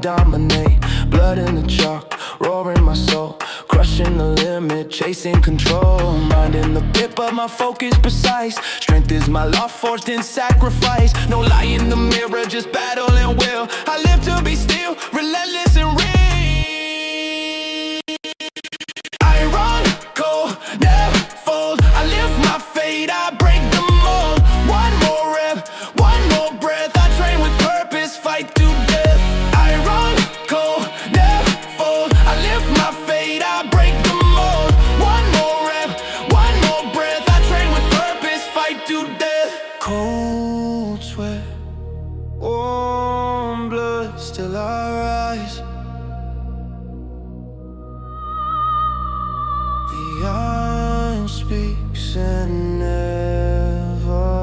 dominate. Blood in the chalk, roaring my soul, crushing the limit, chasing control. Mind in the pit, but my focus precise. Strength is my law, forged in sacrifice. No lie in the mirror, just battle and will. I live to be still, relentless and real. I run, go, never fold. I lift my fate, I break the mold. One more rep, one more breath. I train with purpose, fight to death. I run, go, never fold. I lift my fate, I break the mold. One more rep, one more breath. I train with purpose, fight to death. Cold sweat, warm blood, still I rise. The iron speaks and never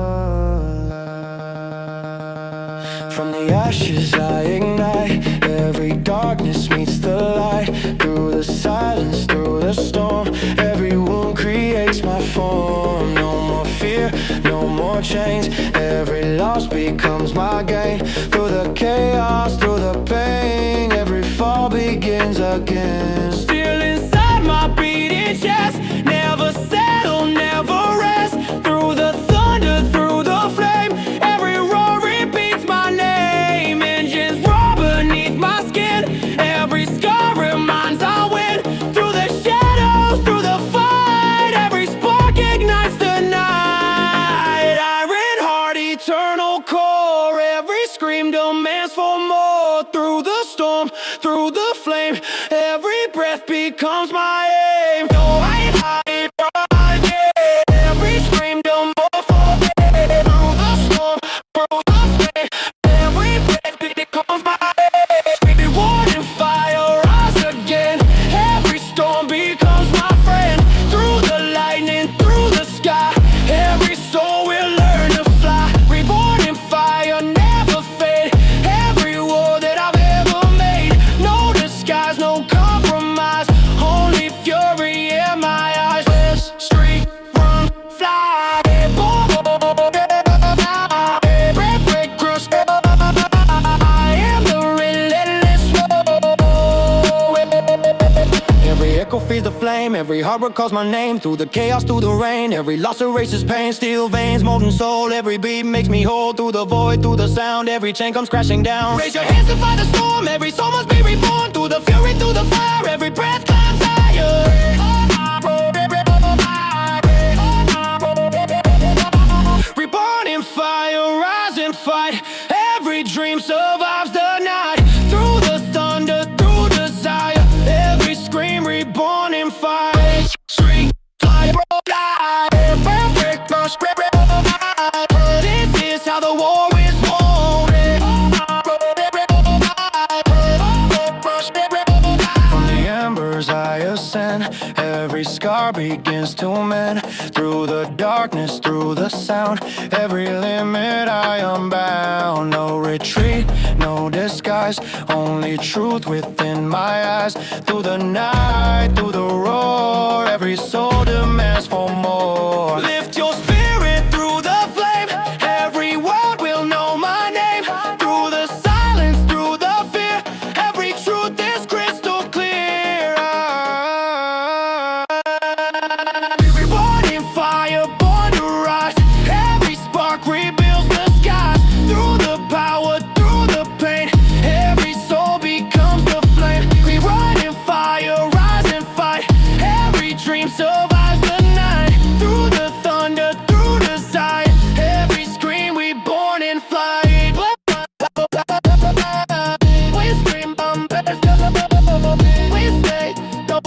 lies. From the ashes I ignite. Every darkness meets the light. Through the silence, through the storm, every wound creates my form. No more fear, no more chains. Every loss becomes my gain. Through the chaos, through the pain, every fall begins again. Still inside my beating chest, never settle, never rest. Through the thunder, through the flame, every roar repeats my name. Engines roar beneath my skin, every scar reminds I win. Through the shadows, through the fight, every spark ignites the night. Iron heart, eternal core, every scream demands for more. Through the storm, through the flame, every breath becomes my aim. No, I ain't hiding from it. Every scream demands for more. Through the storm, through the flame, every breath becomes my aim. Reward and fire rise again. Every storm becomes my friend. Through the lightning, through the sky, every soul will learn to fly. Reborn in fire, never fade. Every war that I've ever made, no disguise, no compromise, only fury in my eyes. Let's street, run, fly. Break, break, crush. I am the relentless one. Every echo feeds the flame, every heartbreak calls my name. Through the chaos, through the rain, every loss erases pain. Steel veins, molten soul, every beat makes me whole. Through the void, through the sound, every chain comes crashing down. Raise your hands to fight the storm, every soul must be reborn. Through the fury, through the fire, every breath climbs higher. Reborn in fire, rise and fight. Every dream survives the night. Through the thunder, through desire, every scream reborn in fire. Street, fly, fly. This is how the war is won. From the embers I ascend, every scar begins to mend. Through the darkness, through the sound, every limit I unbound. No retreat, no disguise, only truth within my eyes. Through the night, through the roar, every soul demands for more. Lift your spirit through the flame, every word will know my name. Through the silence, through the fear, every truth is crystal clear. Reborn in fire, born to rise, every spark rebuilds the skies. Through the power, through the pain, every soul becomes the flame. We run in fire, rise and fight, every dream survives the night. Through the thunder, through desire, every scream we born in flight. We scream, we stay, no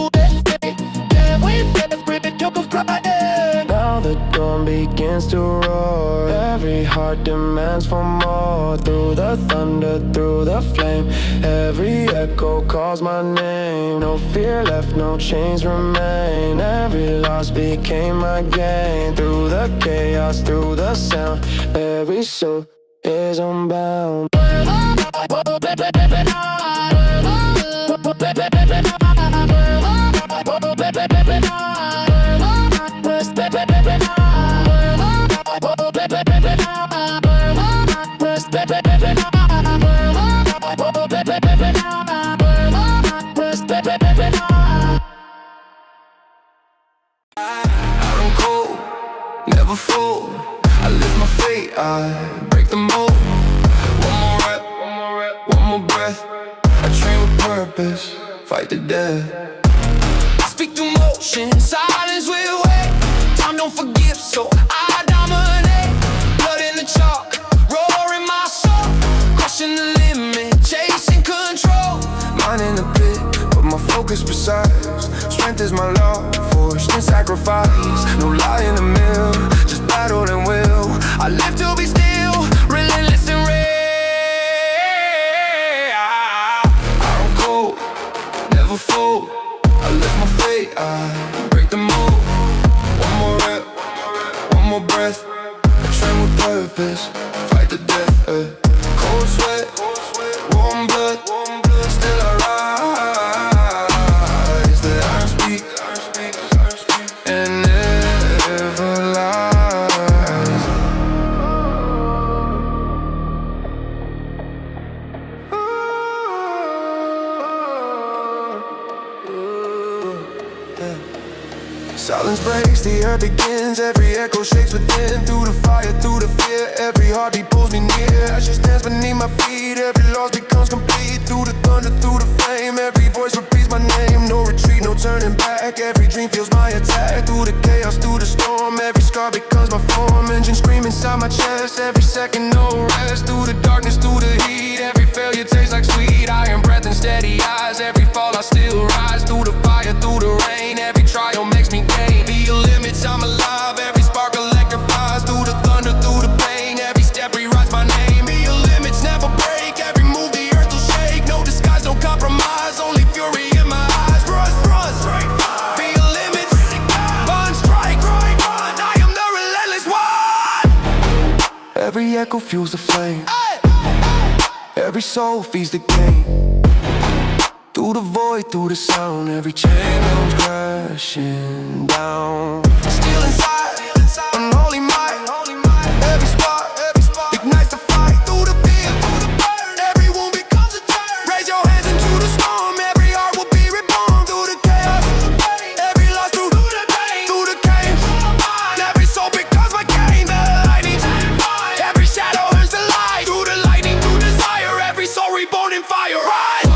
stay, and we desperate till crying. Now the dawn begins to roar, every heart demands for more. Through the thunder, through the flame, every echo calls my name. No fear left, no chains remain. Every loss became my gain. Through the chaos, through the sound, every soul is unbound. Respect. never fold. I lift my fate, I break the mold. One more rep, one more breath. I train with purpose, fight to death. Speak through motion, silence will wait. Time don't forgive, so I dominate. Blood in the chalk, roaring my soul. Crushing the limit, chasing control. Mind in the pit, but my focus precise. Strength is my law, forged in sacrifice. No lie in the mill, just battle and will. I live to be still, relentless and rare. I don't cold, never fold. I lift my fate, I break the mold. One more rep, one more breath. I train with purpose, fight to death. Cold sweat, warm blood, still I rise. The iron speak and never lies. Silence breaks, the earth begins. Every echo shakes within. Through the fire, through the fear, every heartbeat pulls me near. Ashes stands beneath my feet, every loss becomes complete. Through the thunder, through the flame, every voice repeats my name. No retreat, no turning back, every dream feels my attack. Through the chaos, through the storm, every scar becomes my form. Engine scream inside my chest, every second no rest. Through the darkness, through the heat, every failure tastes like sweet. Iron breath and steady eyes, every fall I still rise. Through the fire, through the rain, every trial makes me gain. Be limits, I'm alive, every spark electrifies. Through the thunder, through the pain, every step rewrites my name. Be limits, never break, every move the earth will shake. No disguise, no compromise, only fury in my eyes. Run, strike, be limits, burn, strike, run, I am the relentless one. Every echo fuels the flame, every soul feeds the game. Through the void, through the sound, every chain comes crashing down. Still inside, unholy might. Every spark ignites the fight. Through the fear, through the burn, every wound becomes a turn. Raise your hands into the storm, every heart will be reborn. Through the chaos, every loss, through the pain, through the chaos, every soul becomes my game. The lightning, every shadow turns to light. Through the lightning, through desire, every soul reborn in fire. Rise.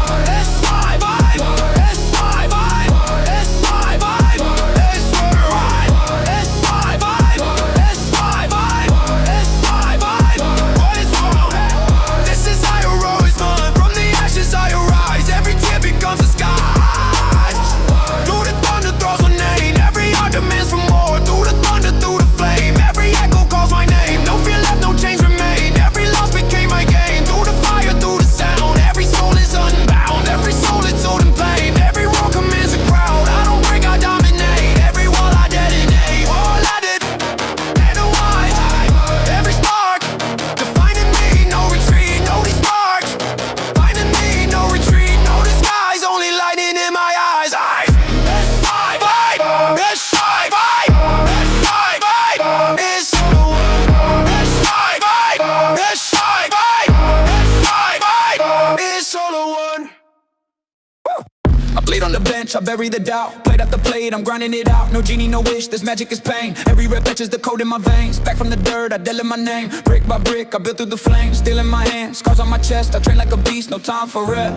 I bury the doubt, plate after plate, I'm grinding it out. No genie, no wish, this magic is pain. Every rep etches the code in my veins. Back from the dirt, I deal in my name. Brick by brick, I built through the flames. Still in my hands, scars on my chest. I train like a beast, no time for rep.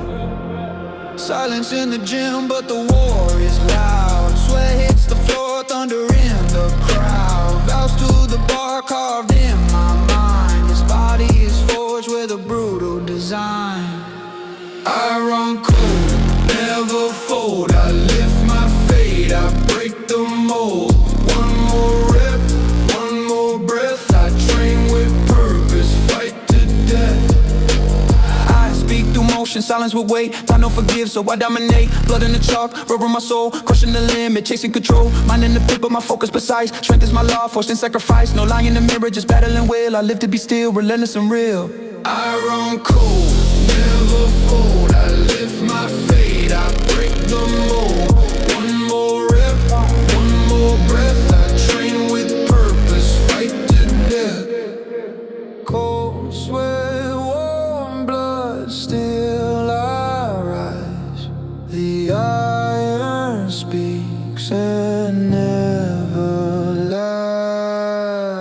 Silence in the gym, but the war is loud. Sweat hits the floor, thunder in the crowd. Vows to the bar carved in my mind. This body is forged with a brutal design. I run cold, never fold. I lift my fate, I break the mold. One more rep, one more breath. I train with purpose, fight to death. I speak through motion, silence will wait. Time don't forgive, so I dominate. Blood in the chalk, rubber my soul. Crushing the limit, chasing control. Mind in the pit, but my focus precise. Strength is my law, forged in sacrifice. No lie in the mirror, just battling will. I live to be still, relentless and real. I run cold, never fold. I lift my fate, I break the mold. One more rep, one more breath. I train with purpose, fight to death. Cold sweat, warm blood, still I rise. The iron speaks and never lies.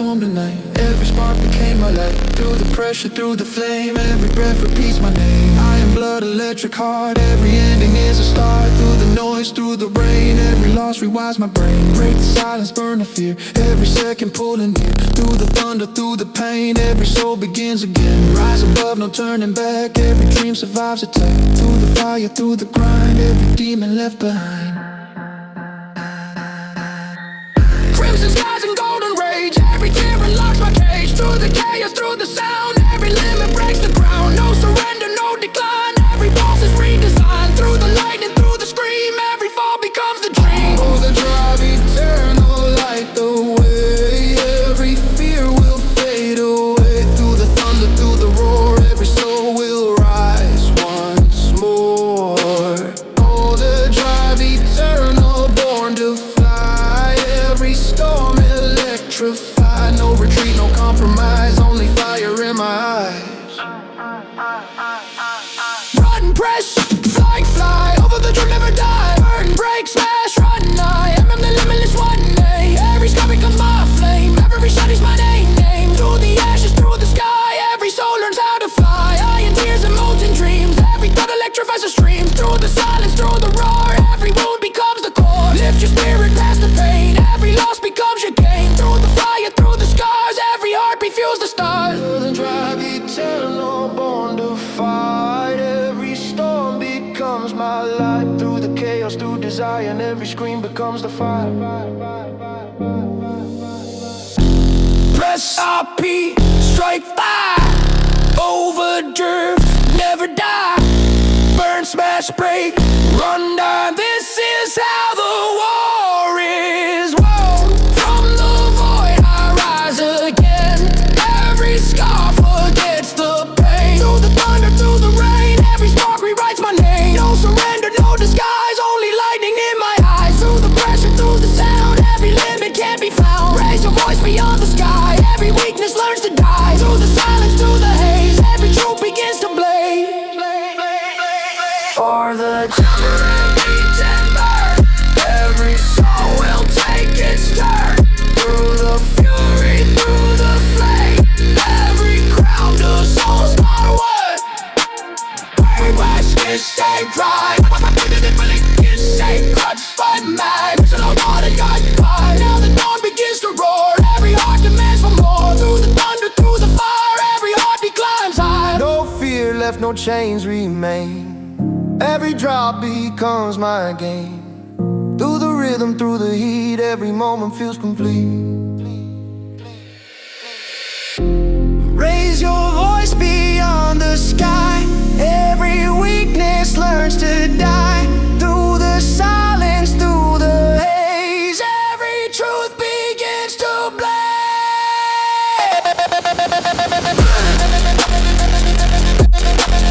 storm tonight. Every spark became a light. Through the pressure, through the flame, every breath repeats my name. I am blood, electric heart. Every ending is a start. Through the noise, through the rain, every loss rewires my brain. Break the silence, burn the fear. Every second pulling near. Through the thunder, through the pain, every soul begins again. Rise above, no turning back. Every dream survives attack. Through the fire, through the grind, every demon left behind. Crimson skies and golden rage. Every tear unlocks my cage. Through the chaos, through the sound, every limit breaks the ground. No surrender, no decline. Every boss is redesigned. Through the lightning, through the scream, every fall becomes the dream. Oh, the drive, eternal light the way. Every fear will fade away. Through the thunder, through the roar, every soul will rise once more. Oh, the drive, eternal, born to fly. Every storm electrified. No retreat, no compromise, only fire in my eyes. Run, press, fly, over the truth, never die. Burn, break, smash, run, I am the limitless one day. Every sky becomes my flame, every shot is my name. Through the ashes, through the sky, every soul learns how to fly. Iron tears and molten dreams, every thought electrifies the streams. Through the silence, through the roar, every wound becomes the core. Lift your spirit past the pain, every loss becomes your gain. Through the fire, through the scars, every heartbeat fuels the stars. Through the drive, eternal, born to fight. Every storm becomes my light. Through the chaos, through desire, and every scream becomes the fire. Press RP, strike fire. Overdrive, never die. Burn, smash, break, run down. This is how the war is won. From the void I rise again. Every scar forgets the pain. Through the thunder, through the rain, every spark rewrites my name. No surrender, no disguise, only lightning in my eyes. Through the pressure, through the sound, every limit can't be found. Raise your voice beyond the sky, every weakness learns to die. Through the silence, through the haze, every truth begins to blaze. For the temper and beat and burn, every soul will take its turn. Through the fury, through the flame, every crown to souls not a word. Brainwash is stay pride, is sacred but mad. It's a lot of God pride. Now the dawn begins to roar, every heart demands for more. Through the thunder, through the fire, every heartbeat climbs high. No fear left, no chains remain. Every drop becomes my game. Through the rhythm, through the heat, every moment feels complete. Raise your voice beyond the sky. Every weakness learns to die. Through the silence, through the haze, every truth begins to blaze.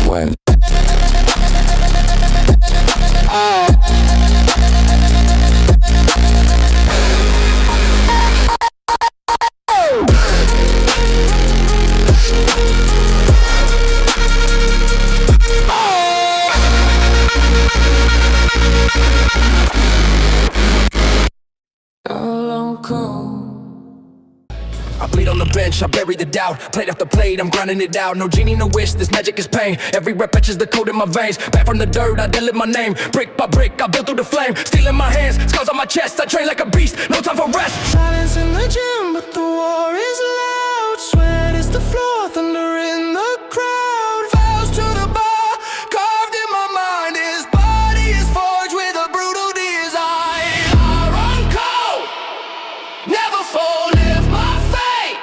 When I bleed on the bench, I bury the doubt. Plate after plate, I'm grinding it out. No genie, no wish, this magic is pain. Every rep etches the code in my veins. Back from the dirt, I delete my name. Brick by brick, I build through the flame. Steel in my hands, scars on my chest. I train like a beast, no time for rest. Silence in the gym, but the war is loud. Sweat is the floor, thunder in the crowd. Vows to the bar, carved in my mind. His body is forged with a brutal design. I run cold, never fall, live my fate.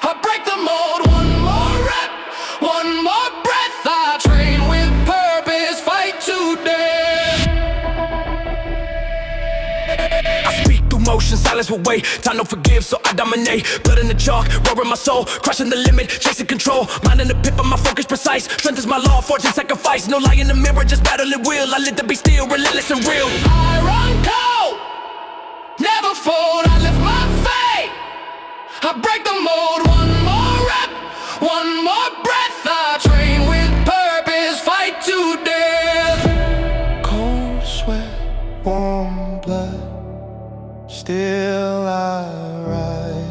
I break the mold, one more rep, one more breath. I train with purpose, fight to death. I speak through motion, silence will wait. Time to forgive, so I dominate. Blood in the chalk, roaring my soul, crushing the limit, chasing control. Mind in the pit, but my focus precise. Strength is my law, fortune sacrifice. No lie in the mirror, just battling will. I live to be still, relentless and real. I run cold, never fold. I lift my fate, I break the mold. One more rep, one more breath. I train with purpose, fight to death. Cold sweat, warm blood, still I rise.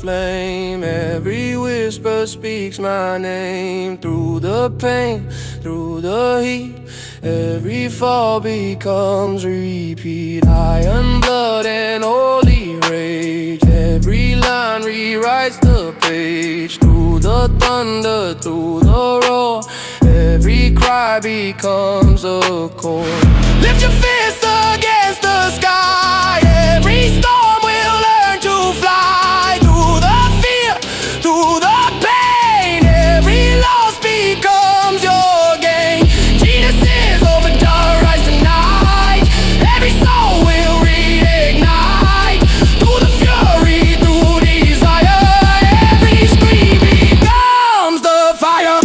flame. Every whisper speaks my name. Through the pain, through the heat, every fall becomes repeat. Iron blood and holy rage, every line rewrites the page. Through the thunder, through the roar, every cry becomes a chord. Lift your fist against the sky. Every storm will learn to fly. Through the fear, through the pain, every loss becomes your gain. Genius is over dark rise tonight. Every soul will reignite. Through the fury, through desire, every scream becomes the fire.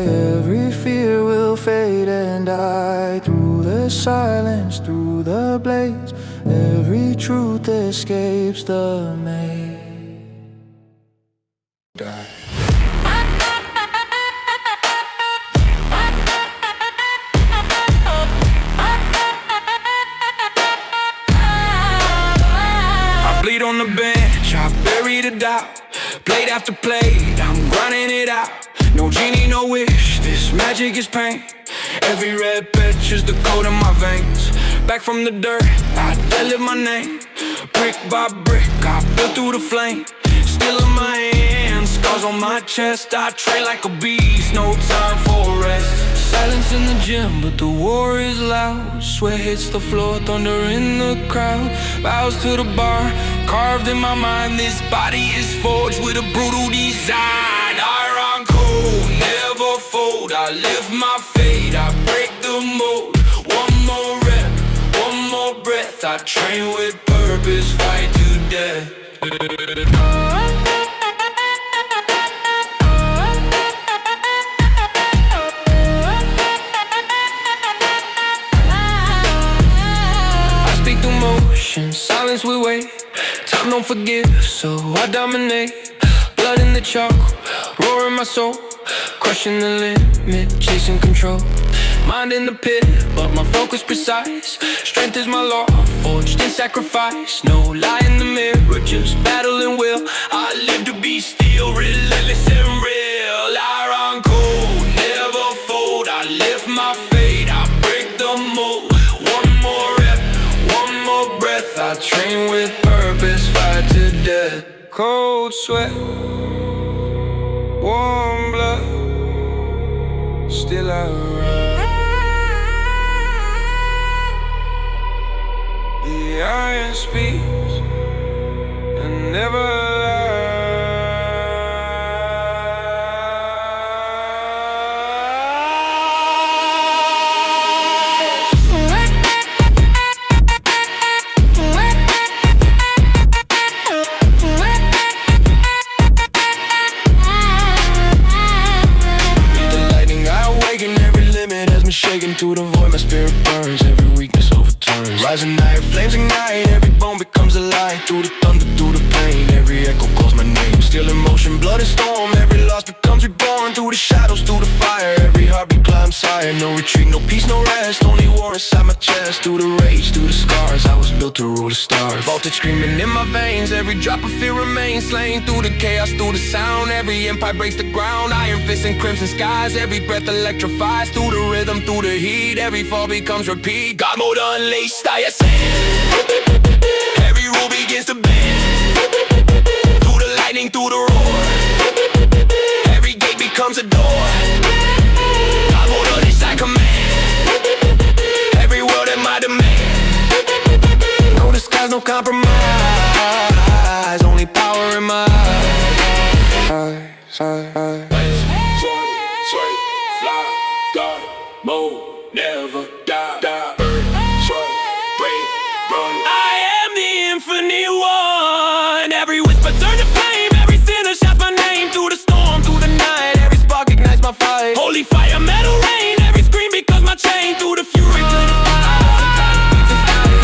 Every fear will fade and die. Through the silence, through the blaze, every truth escapes the maze. I bleed on the bench, I bury the doubt. Plate after plate, I'm grinding it out. No genie, no wish, this magic is pain. Every red patch is the code in my veins. Back from the dirt, I live my name. Brick by brick, I built through the flame. Still in my hands, scars on my chest. I train like a beast, no time for rest. Silence in the gym, but the war is loud. Sweat hits the floor, thunder in the crowd. Bows to the bar, carved in my mind. This body is forged with a brutal design. Iron cold, never fold. I live my fate, I break the mold. One more rep, one more breath. I train with purpose, fight to death. Silence we wait, time don't forgive, so I dominate. Blood in the chalk, roar in my soul, crushing the limit, chasing control. Mind in the pit, but my focus precise. Strength is my law, forged in sacrifice. No lie in the mirror, just battle and will. I live to be still, relentless and real. Iron cold, never fold. I lift my fate, I break the mold. One more rep, one more breath. I train with purpose, fight to death. Cold sweat, warm blood, still I rise. The iron speaks and never lies. shaken to the void. My spirit burns, every weakness overturns. Rising night, flames ignite, every bone becomes alive. Through the thunder, through the pain, every echo calls my name. Still in motion, blood and storm, every loss becomes reborn. Through the shadows, through the fire, every heartbeat climbs higher. No retreat, no peace, no rest, only war inside my chest. Through the rage, through the scars, I was built to rule the stars. Voltage screaming in my veins, every drop of fear remains. Slain through the chaos, through the sound, every empire breaks the ground. Iron fists and crimson skies, every breath electrifies. Through the rhythm, through the heat, every fall becomes repeat. God mode unleashed, I ascend. Every rule begins to bend. Through the lightning, through the roar, every gate becomes a door. God mode unleashed, I command. Every word at my demand. No disguise, no compromise, only power in my eyes. Sway, fly, God mode, never die, die. Burn, sway, break, run. I am the infinite one. Every whisper turns to flame, every sinner shouts my name. Through the storm, through the night, every spark ignites my fight. Holy fire, metal rain, every scream becomes my chain. Through the fury, through the fire,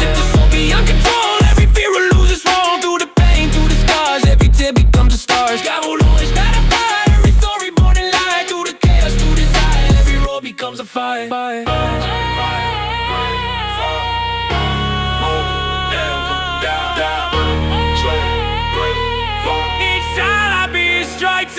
lift the soul beyond control. Every fear will lose its wrong. Through the pain, through the scars, every tear becomes a star. God will always gratify every story born in light. Through the chaos, through desire, every road becomes a fire. Each time I be strike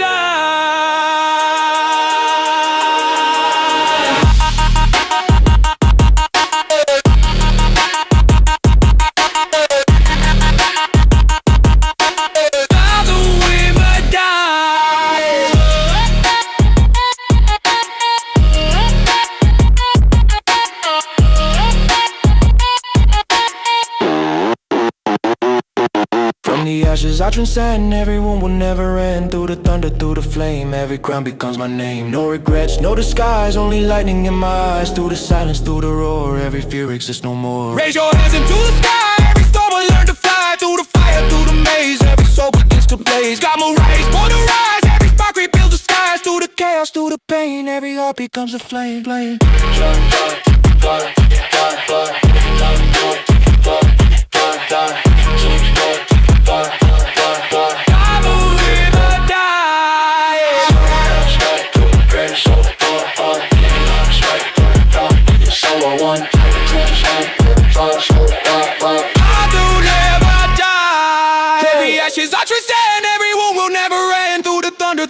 From the ashes I transcend, every wound will never end. Through the thunder, through the flame, every crown becomes my name. No regrets, no disguise, only lightning in my eyes. Through the silence, through the roar, every fear exists no more. Raise your hands into the sky, every storm will learn to fly. Through the fire, through the maze, every soul begins to blaze. God will rise, born to rise, every spark rebuilds the skies. Through the chaos, through the pain, every heart becomes a flame.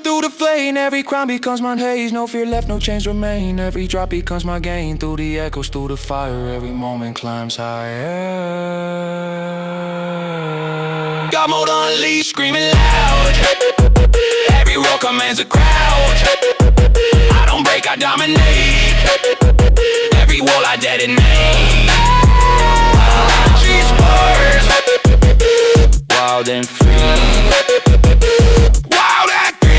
Through the flame, every crown becomes mine haze. No fear left, no chains remain. Every drop becomes my gain. Through the echoes, through the fire, every moment climbs higher. God mode unleashed, screaming loud. Every roar commands a crowd. I don't break, I dominate. Every wall I detonate. These words, wild and free. Wild and free.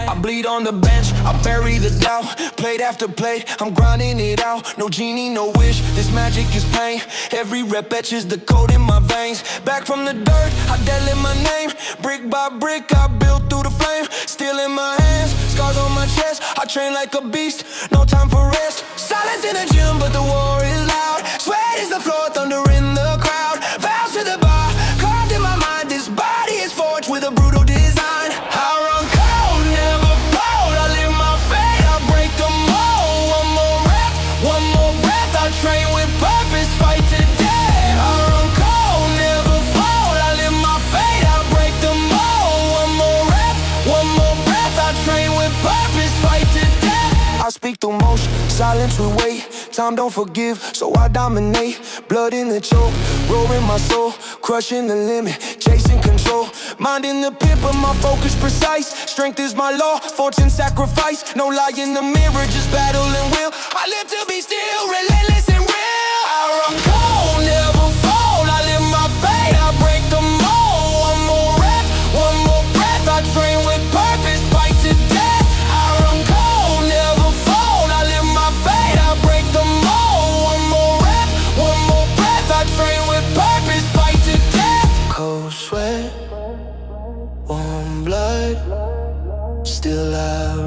I bleed on the bench, I bury the doubt. Plate after plate, I'm grinding it out. No genie, no wish, this magic is pain. Every rep etches the code in my veins. Back from the dirt, I deadlift my name. Brick by brick, I built through the flame. Steel in my hands, scars on my chest. I train like a beast, no time for rest. Silence in the gym, but the war is loud. Sweat is the floor, thunder in the crowd. Vows to the bar, carved in my mind. This body is forged with a brutal design. I run cold, never fold. I live my fate, I break the mold. One more rep, one more breath. I train with purpose, fight to death. I run cold, never fold. I live my fate, I break the mold. One more rep, one more breath. I train with purpose, fight to death. I speak through motion, silence with weight. Time don't forgive, so I dominate. Blood in the choke, roaring my soul. Crushing the limit, chasing control. Mind in the pit, but my focus precise. Strength is my law, fortune sacrifice. No lie in the mirror, just battle and will. I live to be still, relentless and real. I run cold, never fold. I live my fate, I break the mold. One more rep, one more breath. I train with purpose, fight to death. I run cold,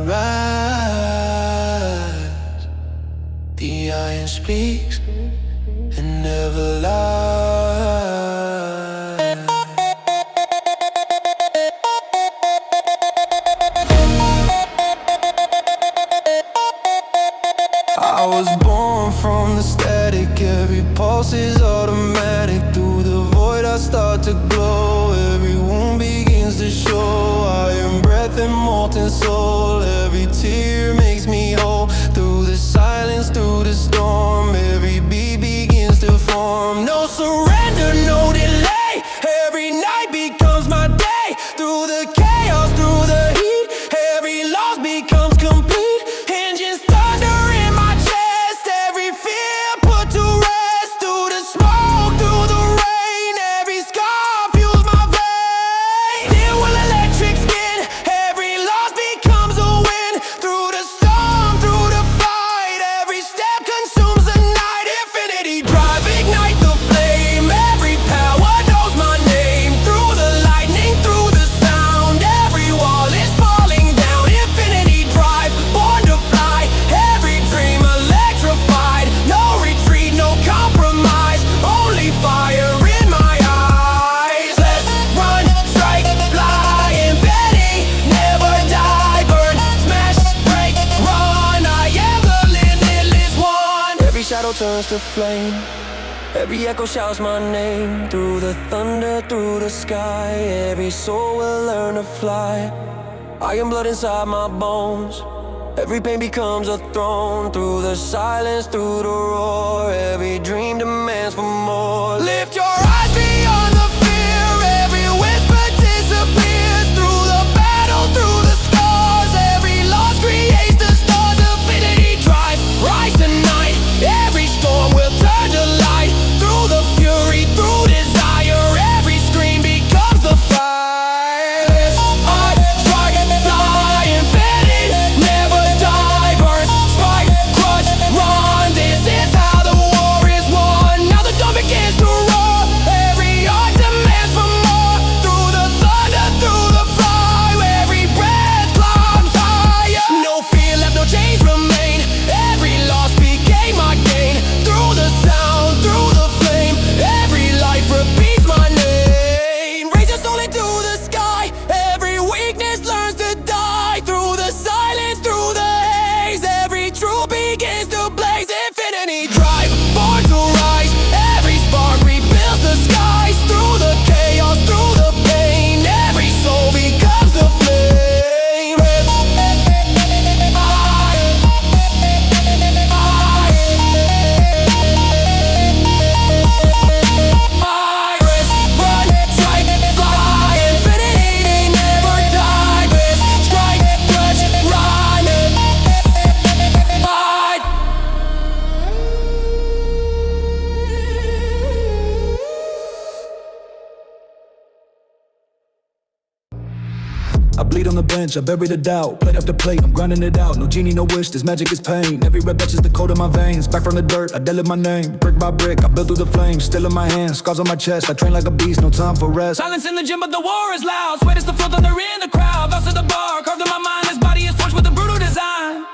rise. The iron speaks and never lies. I was born from the static, every pulse is automatic. Through the void I start to glow, every wound begins to show. I am breath and molten soul, every tear makes me whole. Through the silence, through the storm, every beat begins to form. No surrender, no delay, every night becomes my day. Through the chaos, through the heat, every loss becomes complete. Engines thunder in my chest, every fear put to rest. Through the smoke, through the rain, every scar fuels my veins. Steel will electric skin, every loss becomes a win. Through the storm, through the fight, every step consumes the night. Infinity drive, ignite the flame, every power knows my name. Through the lightning, through the sound, every wall is falling down. Infinity drive, born to fly, every dream electrified. No retreat, no compromise, only fire in my eyes. Let's run, strike, fly, infinity, never die. Burn, smash, break, run, I am the limitless one. Every shadow turns to flame, every echo shouts my name. Through the thunder, through the sky, every soul will learn to fly. I am blood inside my bones, every pain becomes a throne. Through the silence, through the roar, every dream demands for more. Lift your eyes beyond the fear, every whisper disappears. Through the battle, through the scars, every loss creates the stars. Infinity drive, rise tonight, every storm will turn to light. Through the fury, through desire, every scream becomes the fight. I strike, fly, infinity, never die. Burn, spike, crush, run, this is how the war is won. Now the dawn begins to roar, every heart demands for more. Through the thunder, through the fly, every breath climbs higher. No fear left, no chains remain, every loss became my gain. Through the sound, through the flame, every life repeats my name. Raise your soul into the sky, every weakness learns to die. Through the silence, through the haze, every truth begins to blaze. Infinity drive, born to rise, every spark rebuilds the skies. Through the chaos, through the pain, every soul becomes the flame. Iris, run, strike, fly, infinity, never die. Risk, strike, touch, run. I bleed on the bench, I bury the doubt. Plate after plate, I'm grinding it out. No genie, no wish, this magic is pain. Every red touches the code in my veins. Back from the dirt, I dealt my name. Brick by brick, I built through the flames. Still in my hands, scars on my chest. I train like a beast, no time for rest. Silence in the gym, but the war is loud. Sweat is the flow, thunder in the crowd. Vows to the bar, carved in my mind. This body is forged with a brutal design.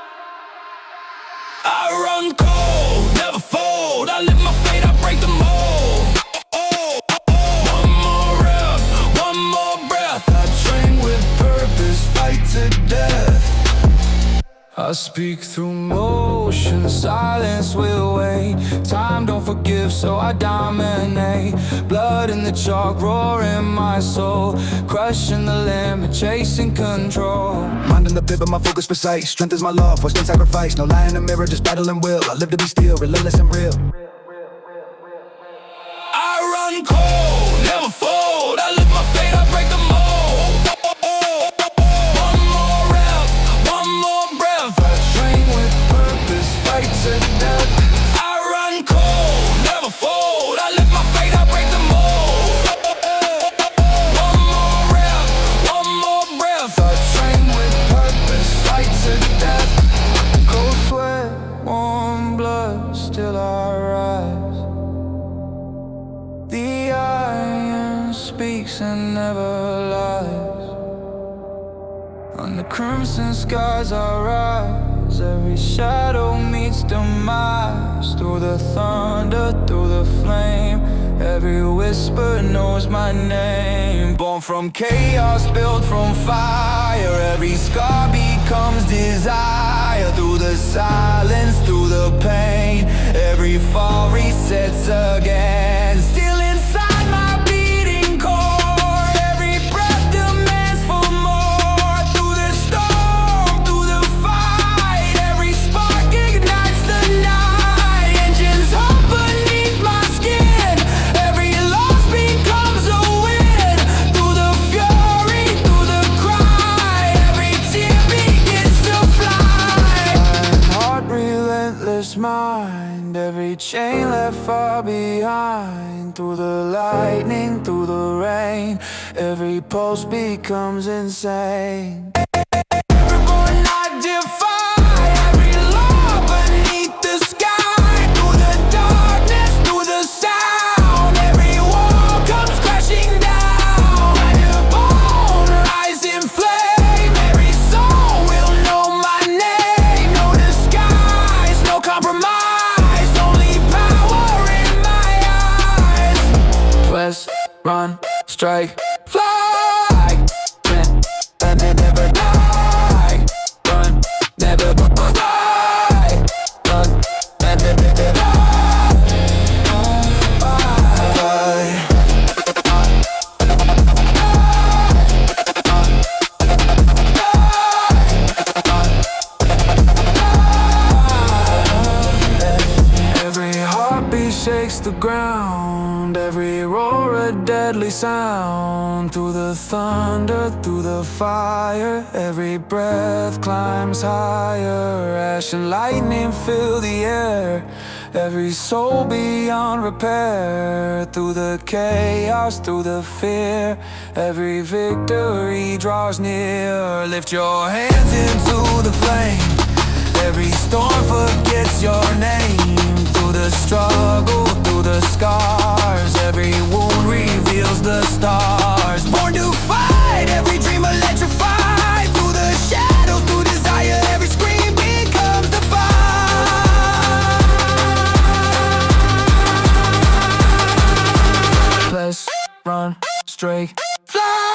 I run cold, never fold. I live my fate, I break the mold. One more rep, one more breath. I train with purpose, fight to death. I speak through motion, silence will wait. Time don't forgive, so I dominate. Blood in the chalk, roar in my soul. Crushing the limit, chasing control. Mind in the pit, but my focus precise. Strength is my love, forced in sacrifice. No lie in the mirror, just battling will. I live to be still, relentless and real. I run cold, never fold. I live my fate, I break the mold. One more rep, one more breath. I train with purpose, fight to death. I run cold, never fold. I live my fate, I break the mold. One more rep, one more breath. I train with purpose, fight to death. Cold sweat, warm blood, still I rise. The iron speaks and never lies. On the crimson skies I rise, every shadow meets demise. Through the thunder, through the flame, every whisper knows my name. Born from chaos, built from fire, every scar becomes desire. Through the silence, through the pain, every fall resets again. Still inside my beating core, every breath demands for more. Through the storm, through the fight, every spark ignites the night. Engines hum beneath my skin, every loss becomes a win. Through the fury, through the cry, every tear begins to fly. Heart relentless mind, every chain left far behind. Through the lightning, through the rain, every pulse becomes insane. Reborn, I defy every law beneath the sky. Through the darkness, through the sound, every wall comes crashing down. A new bone rise in flame, every soul will know my name. No disguise, no compromise, only power in my eyes. Press, run, strike, fly. Never die. Run, never die. Run, never Every heartbeat shakes the ground, every roar a deadly sound. Through the thunder, through the fire, every breath climbs higher. Ash and lightning fill the air, every soul beyond repair. Through the chaos, through the fear, every victory draws near. Lift your hands into the flame, every storm forgets your name. Through the struggle, through the scars, every wound reveals the stars. Born to fight, every dream electrified. Through the shadows, through desire, every scream becomes the fight. Let's run, straight, fly.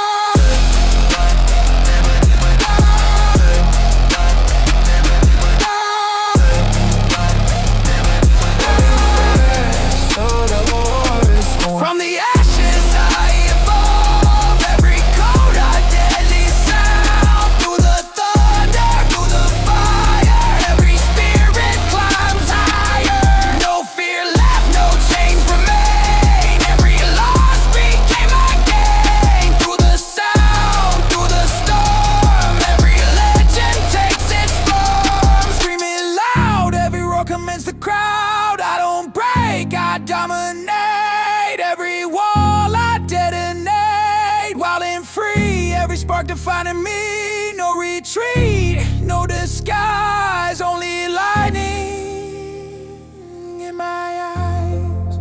From the ashes I evolve, every code a deadly sound. Through the thunder, through the fire, every spirit climbs higher. No fear left, no chains remain, every loss became my gain. Through the sound, through the storm, every legend takes its form. Screaming loud, every roar commands the crowd. I don't break, I dominate. Every wall I detonate, wild and free, every spark defining me. No retreat, no disguise, only lightning in my eyes.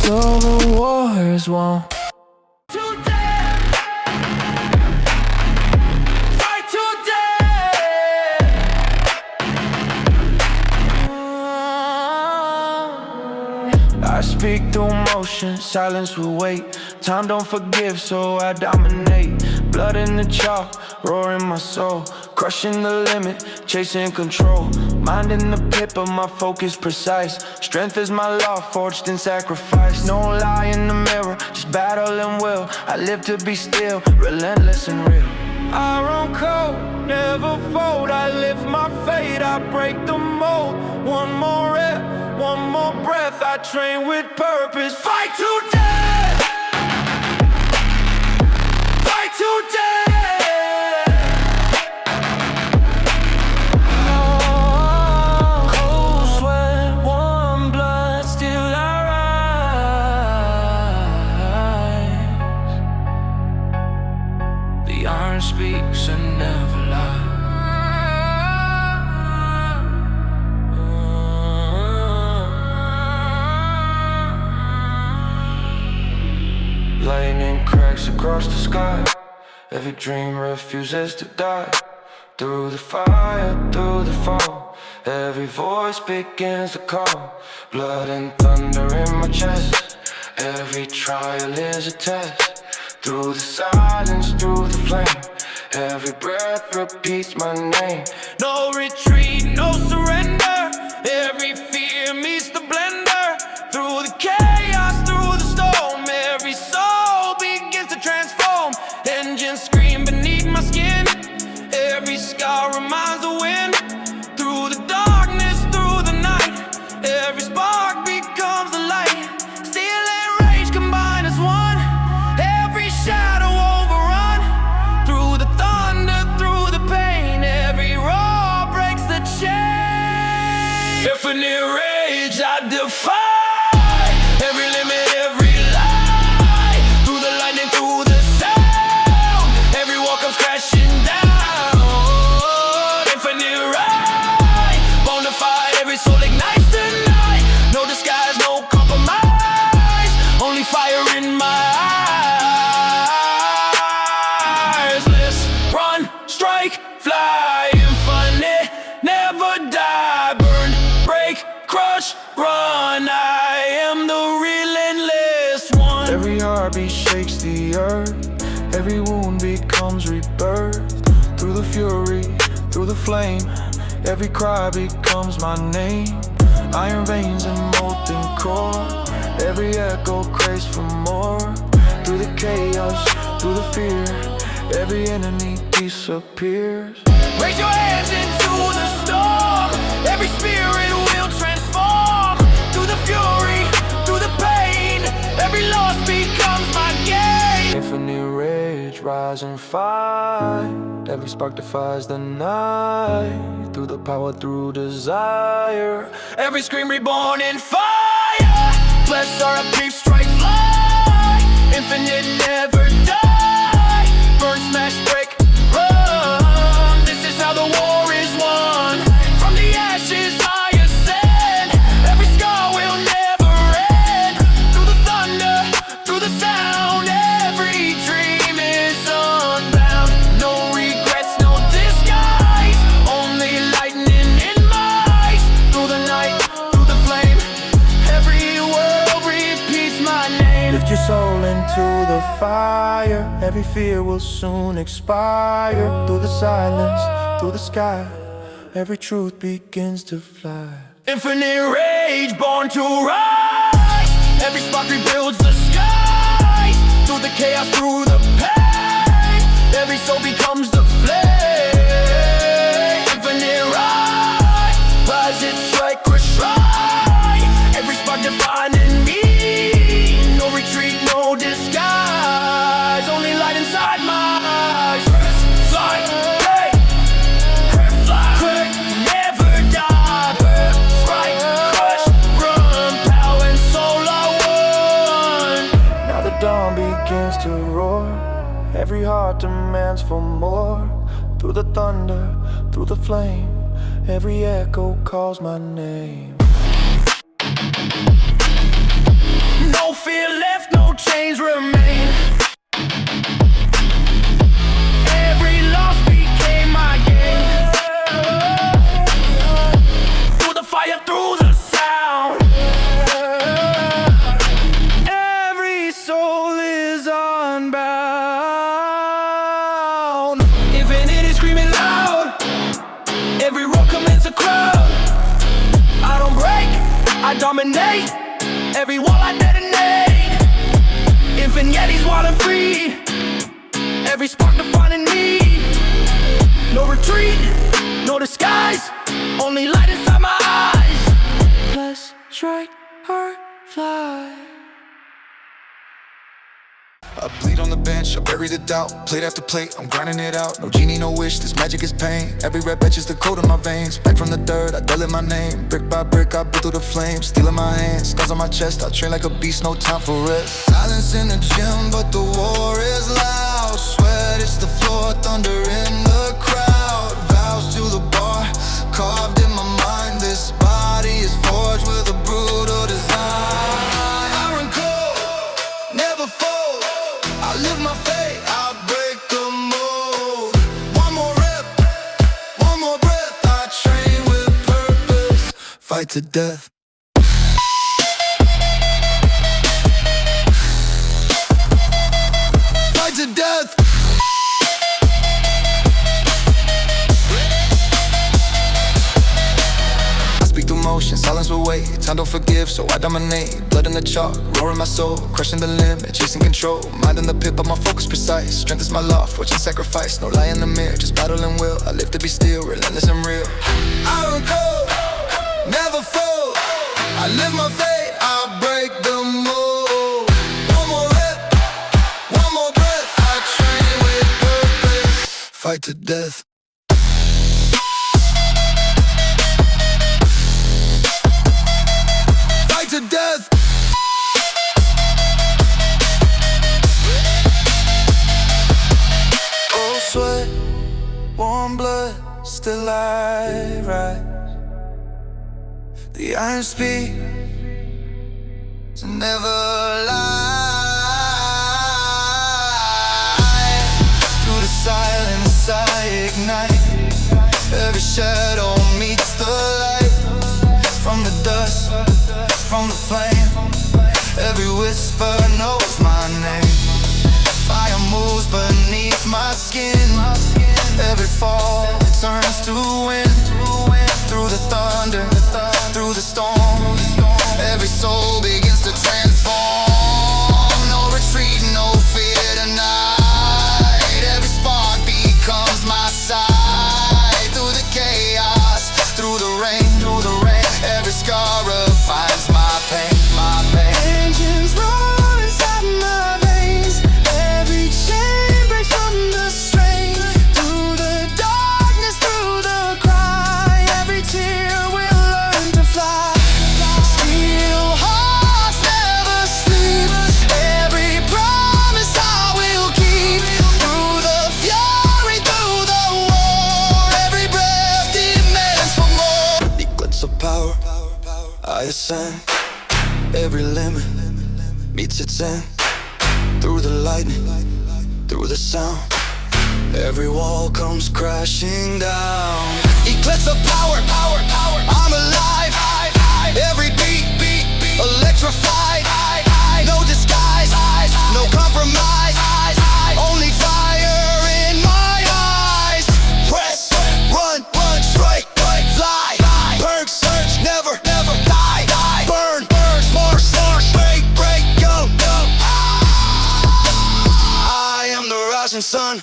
So the wars won't I speak through motion, silence will wait. Time don't forgive, so I dominate. Blood in the chalk, roaring my soul, crushing the limit, chasing control. Mind in the pit, but my focus precise. Strength is my law, forged in sacrifice. No lie in the mirror, just battle and will. I live to be still, relentless and real. I run cold, never fold. I lift my fate, I break the mold. One more rep, one more breath. I train with purpose, fight to death. Fight to death. Cold sweat, warm blood, still I rise. The iron speaks and never lies. across the sky. Every dream refuses to die. Through the fire, through the fall, every voice begins to call. Blood and thunder in my chest, every trial is a test. Through the silence, through the flame, every breath repeats my name. No retreat, no surrender. Every fear meets the blender. Through the chaos, through the storm, every soul begins to transform. Engines scream beneath my skin. Every scar reminds the wind. Through the darkness, through the night, every spark becomes the light. Steel and rage combine as one. Every shadow overrun. Through the thunder, through the pain, every roar breaks the chain. Infinite rage I defy. Every limit, every lie. Through the lightning, through the sound, every wall comes crashing down. Infinite rage, bonafide, every soul ignites tonight. No disguise, no compromise, only fire in my eyes. Let's run, strike, fly, infinite, never die. Burn, break, crush, run. I am the relentless one. Every heartbeat shakes the earth, every wound becomes rebirth. Through the fury, through the flame, every cry becomes my name. Iron veins and molten core, every echo craves for more. Through the chaos, through the fear, every enemy disappears. Raise your hands into the storm. Every spirit will transform. Through the fury, through the pain, every loss becomes my gain. Infinite rage, rise and fight. Every spark defies the night. Through the power, through desire, Every scream reborn in fire. Blessed are a thief, strike, fly. Infinite, never die. Burn, smash, break, run. This is how the war is won. From the ashes I ascend. Every scar will never end. Through the thunder, through the sound, every dream is unbound. No regrets, no disguise, only lightning in my eyes. Through the night, through the flame, every world repeats my name. lift your soul into the fire. Every fear will soon expire. Through the silence, through the sky, every truth begins to fly. Infinite rage, born to rise. Every spark rebuilds the skies. Through the chaos, through the pain, every soul becomes the flame. Infinite rise, rise it, strike or strike. Every spark defining me. No retreat, no disguise, only light inside my eyes. Fly, play, fly, quick, never die. Strike, crush, run, power and soul are one. Now the dawn begins to roar, every heart demands for more. Through the thunder, through the flame, every echo calls my name. No fear left, no chains remain. Every loss became my gain. Through the fire, through the sound, every soul is unbound. Infinity screaming loud, every roar commands a crowd. I don't break, I dominate. Every wall I detonate. Infinity's wild and free. Every spark defining me. No retreat, no disguise, only light inside my eyes. Let's strike, heart, fly. I bleed on the bench, I bury the doubt. Plate after plate, I'm grinding it out. No genie, no wish, this magic is pain. Every rep etches the code in my veins. Back from the dirt, I dell in my name. Brick by brick, I build through the flames. Steel in my hands, scars on my chest. I train like a beast, no time for rest. Silence in the gym, but the war is loud. Sweat, it's the floor, thunder in the crowd. Vows to the bar, carved in my mind. This body is forged with a brutal design. Iron cold, never fold. I live my faith. fight to death. Fight to death. I speak through motion, silence will wait. Time don't forgive, so I dominate. Blood in the chalk, roaring my soul, crushing the limit, chasing control. Mind in the pit, but my focus precise. Strength is my law, fortune sacrifice. No lie in the mirror, just battle and will. I live to be still, relentless and real. Iron cold, never fold. I live my fate, I break the mold. One more rep, one more breath. I train with purpose, fight to death. Fight to death. Cold sweat, warm blood, still I rise. The iron speed to never lie. Through the silence I ignite. Every shadow meets the light. From the dust, from the flame, every whisper knows my name. Fire moves beneath my skin. Every fall turns to wind. Through the thunder, through the storm, every soul begins to transform. No retreat, no fear tonight. Every spark becomes my sight. Through the chaos, through the rain, every scar refines my pain, Engines roar inside my veins. Every chain breaks from the strain. Through the darkness, through the cry, every tear will learn to fly. Steel hearts never sleep. Every promise I will keep. Through the fury, through the war, every breath demands for more. Eclipse of power, I ascend. Every limit meets its end. Through the lightning, through the sound, every wall comes crashing down. Eclipse of power, I'm alive. Every beat, electrified. No disguise, no compromise. Only fire in my eyes. Press, run, strike, fly. Perks, never die. Burn, sparks, break, go. I am the rising sun.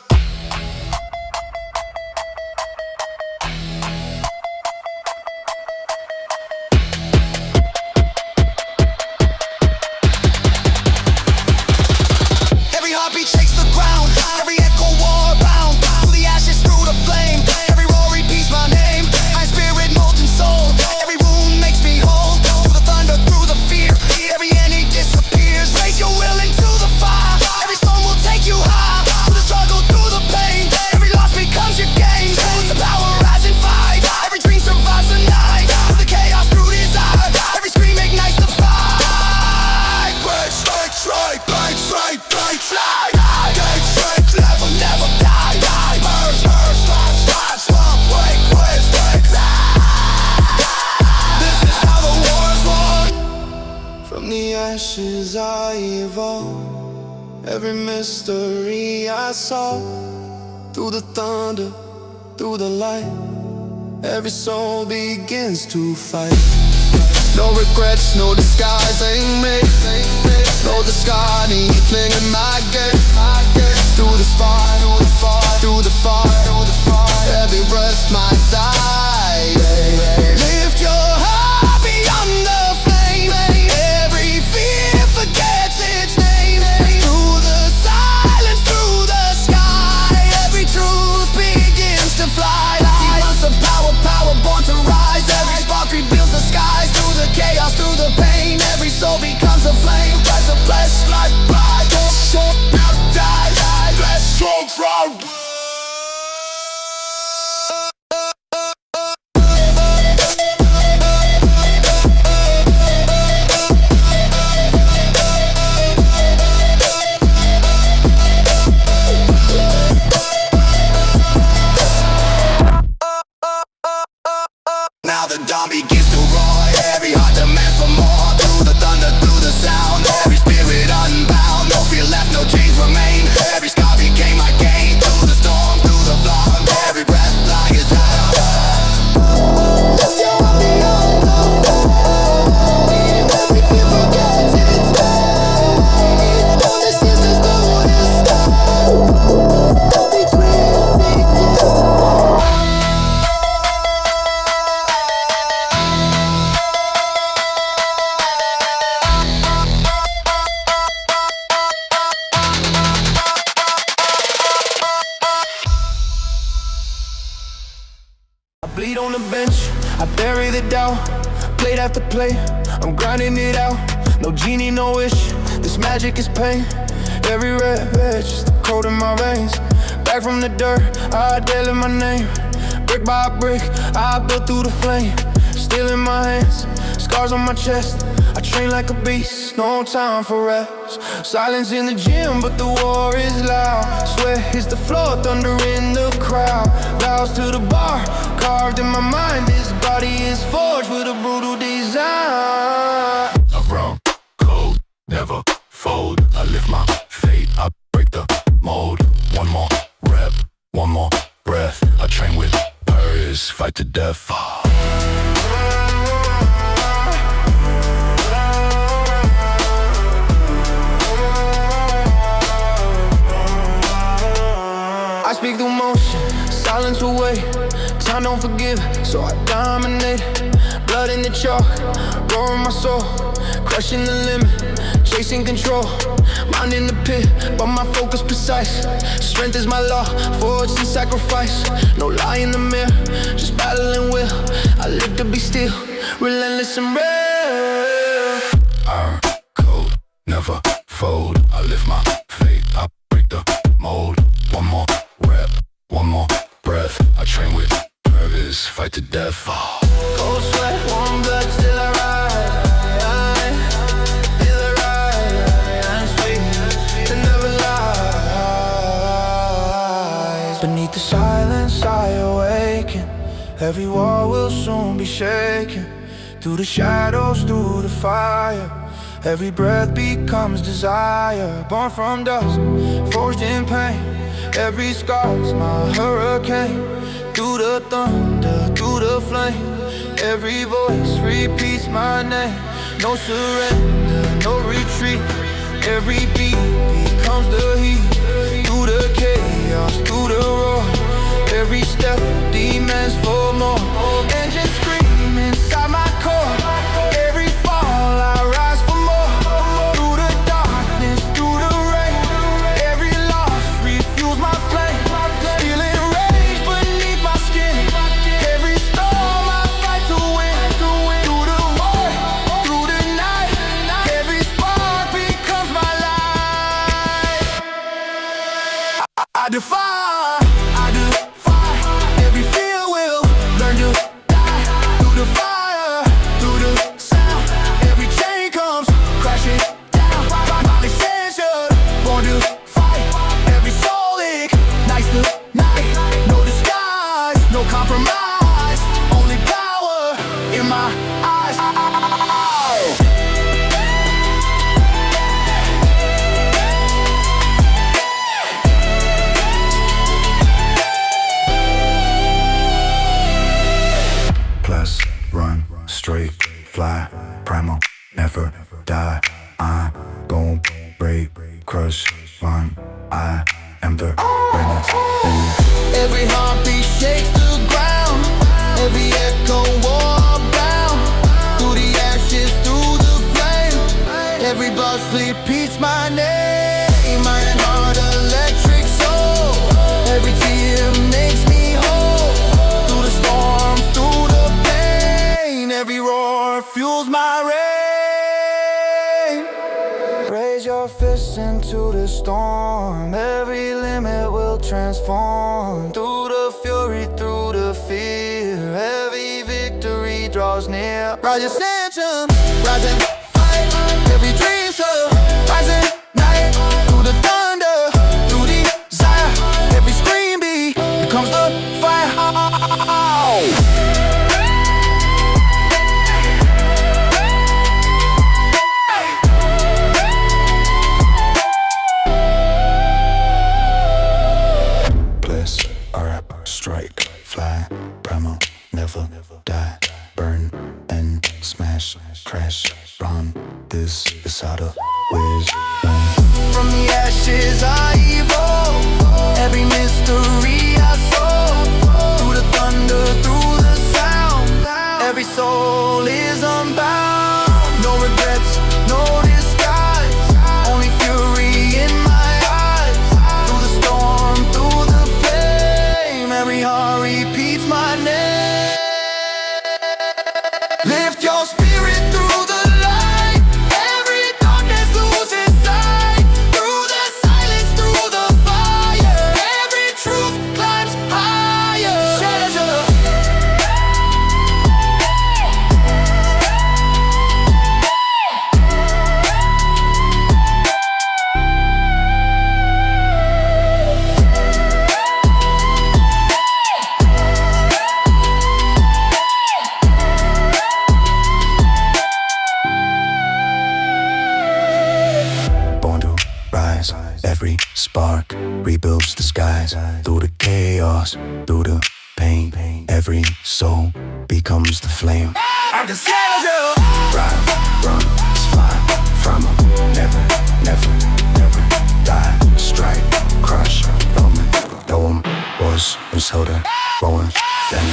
Every heartbeat shakes the ground. Every echo war bound. Through the ashes, through the flame. Every roar repeats my name. Iron spirit, molten soul. Every wound makes me whole. Through the thunder, through the fear, every enemy disappears. Raise your will into the fire. Every storm will take you high. Through the struggle, through the pain, every loss becomes your gain. Through the power, rise and fight. Every dream survives the night. Through the chaos, through desire, every scream ignites the fight. Break, strike, fly. Gain strength, never die. Burn, slump, break, break. This is how the war is won. From the ashes I evolve. Every mystery I solve. Through the thunder, through the light, every soul begins to fight. No regrets, no disguising me. No discarding, flinging my gate. Through the fire, through the fire. Every breath my side. Lift your heart beyond the flame. Every fear forgets its name. Through the silence, through the sky, every truth begins to fly. Demons of power, born to rise. Every spark rebuilds the skies. Through the chaos, through the pain, every soul becomes a flame. Rise up, blessed like pride. Short, now die. Blessed, strong, proud. Now the dawn begins to roar. Every heart demands for more. Through the thunder, through the sound. Every spirit unbound. No fear left, no chains remain. Every scar became my gain. Through the storm, through the flood. Every breath fly is hell. Lift your heart beyond the fall. Every fear forgets its pain. All this is there's nowhere to stop. Every dream begins to fall. I bleed on the bench, I bury the doubt. Plate after plate, I'm grinding it out. No genie, no wish, this magic is pain. Every red bitch, just the cold in my veins. Back from the dirt, I dare in my name. Brick by brick, I built through the flame. Still in my hands, scars on my chest. I train like a beast, no time for rest. Silence in the gym, but the war is loud. Sweat hits the floor, thunder in the crowd. Vows to the bar, carved in my mind. This body is forged with a brutal design. I run cold, never fold. I lift my fate, I break the mold. One more rep, one more breath. I train with purpose, fight to death. I speak through motion, silence away. Time don't forgive, so I dominate. Blood in the chalk, roaring my soul. Crushing the limit, chasing control. Mind in the pit, but my focus precise. Strength is my law, forged in sacrifice. No lie in the mirror, just battling will. I live to be still, relentless and real. Iron cold, never fold. I lift my fate, I break the mold. One more rep, one more breath. I train with purpose, fight to death. Cold sweat, warm blood, still I ride. Feel it right, and speak to never lies. Beneath the silence I awaken. Every wall will soon be shaken. Through the shadows, through the fire. Every breath becomes desire. Born from dust, forged in pain. Every scar's my hurricane. Through the thunder, through the flame. Every voice repeats my name. No surrender, no retreat. Every beat becomes the heat. Through the chaos, through the roar. Every step demands for more. Engines scream inside my core. Every fall I rise for more. Through the darkness, through the rain. Every loss refuels my flame. Feeling rage beneath my skin. Every storm I fight to win. Through the void, through the night. Every spark becomes my light. I defy. Every fear will learn to die. Through the fire, through the sound. Every chain comes crashing down. My essential, born to fight. Every soul ignites the night. No disguise, no compromise. Only power in my eyes. Plus, run, straight, fly, primal, never die. I'm gon' break, crush, run. I am the greatness. Every heartbeat shakes the ground. Every echo war bound. Through the ashes, through the flame. Every buzz repeats my name. Iron heart, electric soul. Every tear makes me whole. Through the storm, through the pain. Every roar fuels my reign. Raise your fists into the storm. Every limit will transform. Through the fury, through the fear. Every victory draws near. Rise ascension, rise and fight. Every dream so rise and night. Through the thunder, through the desire. Every scream becomes the fire. smash, crash, run. This is how the wiz. From the ashes I evolve, every mystery I solve. Through the thunder, through the sound, every soul is unbound. No regrets, no disguise, only fury in my eyes. Through the storm, through the flame, every heart repeats my name. Lift your spirit through the light, every darkness loses sight. Through the silence, through the fire, every truth climbs higher. Treasure. Born to rise, every spark rebuilds the skies. Through the chaos, through the pain, every soul becomes the flame. I'm just treasure. Rise, run, fly from 'em. Never, never, never die. Strike, crush, throw 'em. Was and soda, rolling, then.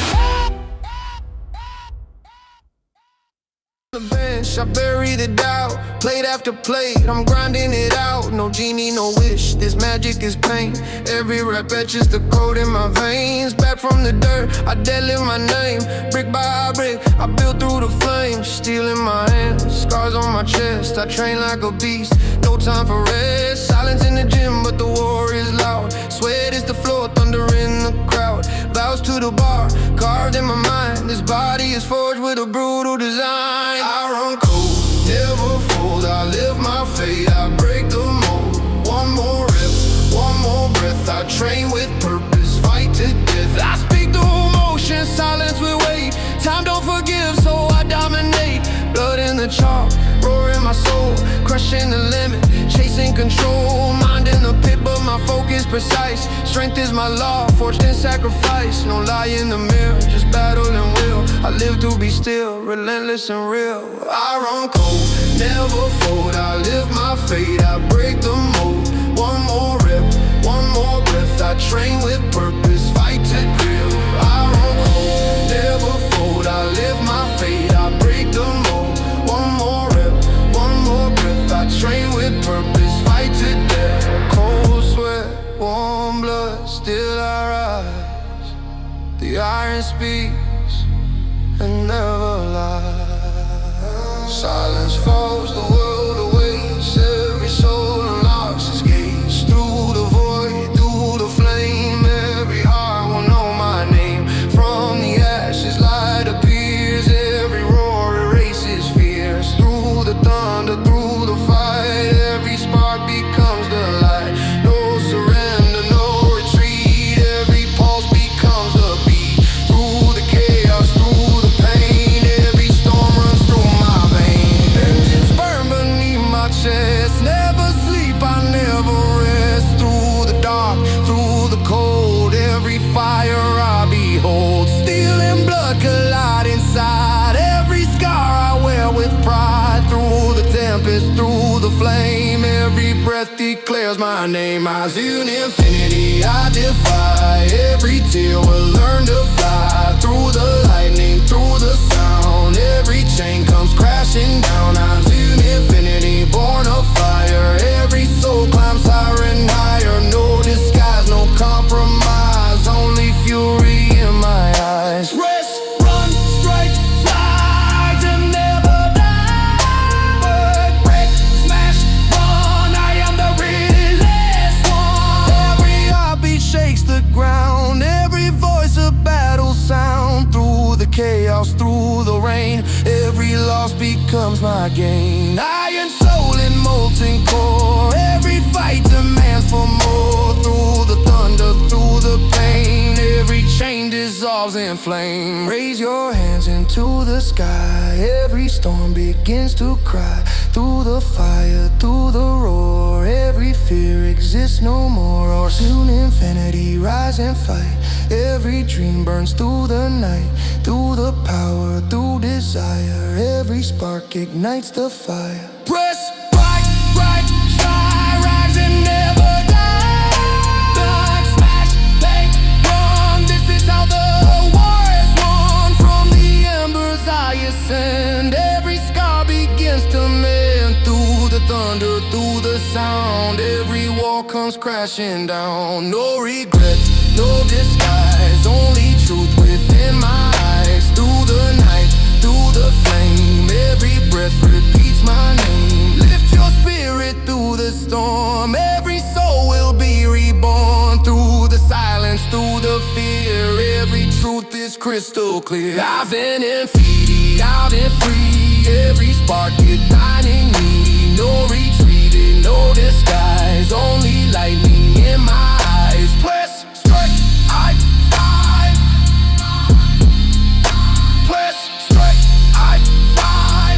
The bench, I bury the doubt, plate after plate, I'm grinding it out. No genie, no wish, this magic is pain. Every rap etches the code in my veins. Back from the dirt, I deadlift my name. Brick by brick, I build through the flames. Steel in my hands, scars on my chest. I train like a beast, no time for rest. Silence in the gym, but the war is loud. Sweat is the floor, thunder in the crowd. Vows to the bar, carved in my mind. This body is forged with a brutal design. I run cold, never fold. I live my fate, I break the mold. One more rip, one more breath. I train with purpose, fight to death. I speak through emotion, silence with weight. Time don't forgive, so I dominate. Blood in the chalk, roar in my soul. Crushing the limit, chasing control. Mind in the pit, but my focus precise. Strength is my law, forged in sacrifice. No lie in the mirror, just battle and will. I live to be still, relentless and real. I run cold, never fold. I live my fate, I break the mold. One more rip, one more breath. I train with purpose, fight to thrill. I run cold, never fold. I live my fate, I break the mold. One more rip, one more breath. I train with purpose, fight to death. Cold sweat, warm blood, still I rise. The iron speaks and never lies. Silence falls, the world awaits. Every soul unlocks its gates. Through the void, through the flame, every heart will know my name. From the ashes, light appears. Every roar erases fears. Through the thunder, through the fight, every spark becomes the light. No surrender, no retreat. Every pulse becomes a beat. Through the chaos, through the pain, every storm runs through my veins. Engines burn beneath my chest. Never sleep, I never rest. Through the dark, through the cold, every fire I behold. Steel and blood collide inside. Every scar I wear with pride. Through the tempest, through the flame, every breath declares my name. Eyes in infinity, I defy. Every tear will learn to fly. Through the lightning, through the sound, every chain comes crashing down. Eyes in infinity, born of fire. Every soul climbs higher and higher. No disguise, no compromise, only fury in my eyes. Rest, run, strike, fly to never die. Work, break, smash, run. I am the relentless one. Every heartbeat shakes the ground. Every voice a battle sound. Through the chaos, through the rain, every loss becomes my gain. Iron soul in molten core. Every fight demands for more. Through the thunder, through the pain, every chain dissolves clouds in flame. Raise your hands into the sky. Every storm begins to cry. Through the fire, through the roar, every fear exists no more. Or soon infinity, rise and fight. Every dream burns through the night. Through the power, through desire, every spark ignites the fire. Press right, right, fly, rise and never die. Blood, smash, take, run. This is how the war is won. From the embers I ascend. Every scar begins to mend. Through the thunder, through the sound, every wall comes crashing down. No regrets, no disguise, only truth within my eyes. Through the night, through the flame, every breath repeats my name. Lift your spirit through the storm. Every soul will be reborn. Through the silence, through the fear, every truth is crystal clear. I've been in feet, out and free. Every spark igniting me. No retreating, no disguise, only lightning in my eyes. Press, strike, I fly. Press, strike, I fly.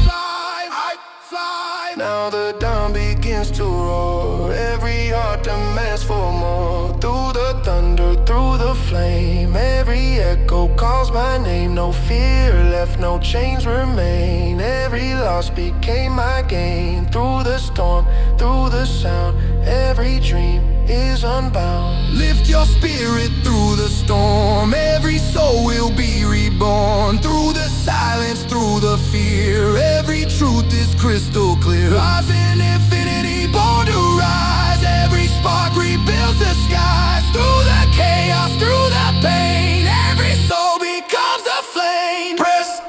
Fly, I fly. Now the dawn begins to roar. Every heart demands for more. Through the thunder, through the flame, every echo calls my name. No fear left, no chains remain. Every loss became my gain. Through the storm, through the sound, every dream is unbound. Lift your spirit through the storm. Every soul will be reborn. Through the silence, through the fear, every truth is crystal clear. Rise in infinity, born to rise. Every spark rebuilds the skies. Through the chaos, through the pain, every soul becomes a flame. Press,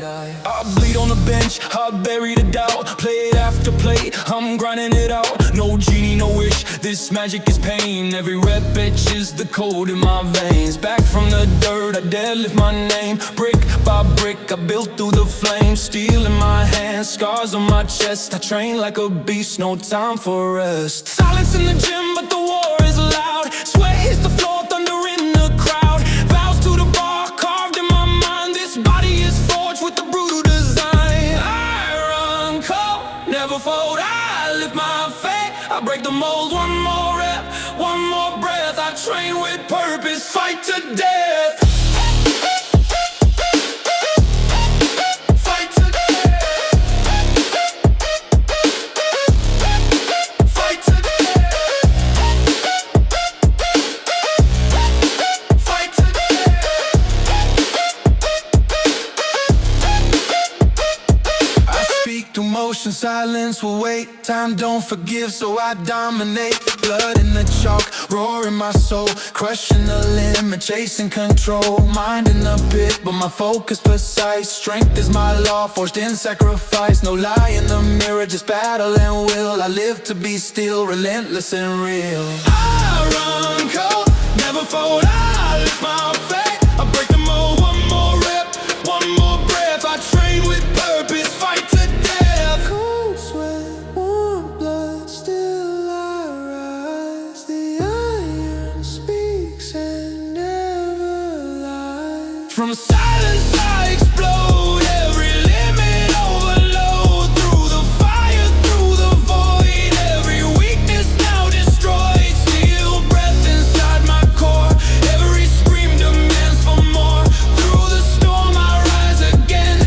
I bleed on the bench, I bury the doubt. Plate after plate, I'm grinding it out. No genie, no wish, this magic is pain. Every rep etches the code in my veins. Back from the dirt, I deadlift my name. Brick by brick, I built through the flames. Steel in my hands, scars on my chest. I train like a beast, no time for rest. Silence in the gym, but the war is loud. Sweat hits the floor, thunder in the crowd. Vows to the bar, carved in my mind. This body is forged with the brutal design. I run cold, never fold. I lift my fate, I break the mold. One more rep, one more breath. I train with purpose, fight to death. Fight to death. Fight to death. Fight to death. I speak through motion, silence will wait. Time don't forgive, so I dominate. Blood in the chalk, roar in my soul. Crushing the limit, chasing control. Mind in the pit, but my focus precise. Strength is my law, forged in sacrifice. No lie in the mirror, just battle and will. I live to be still, relentless and real. I run cold, never fold. I lift my fate, I break the mold. One more rep, one more breath. I train with purpose, fight to death. Cold sweat, warm blood, still I rise. The iron speaks and never lies. From silence I explode, every limit overload. Through the fire, through the void, every weakness now destroyed. Steel breath inside my core, every scream demands for more. Through the storm I rise again,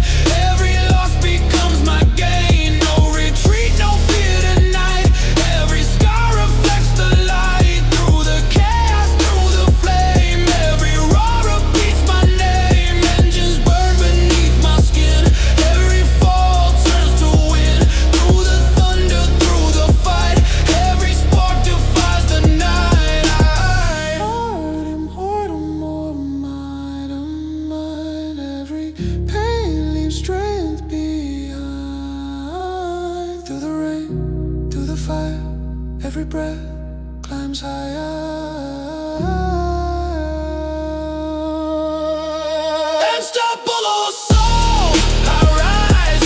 every loss becomes my gain. No retreat, no fear tonight, every scar reflects the light. Through the chaos, through the flame, every roar repeats my name. Engines burn beneath my skin, every fall turns to wind. Through the thunder, through the fight, every spark defies the night. Every pain leaves strength behind. Through the rain, through the fire, every breath climbs higher. Unstoppable soul, I rise.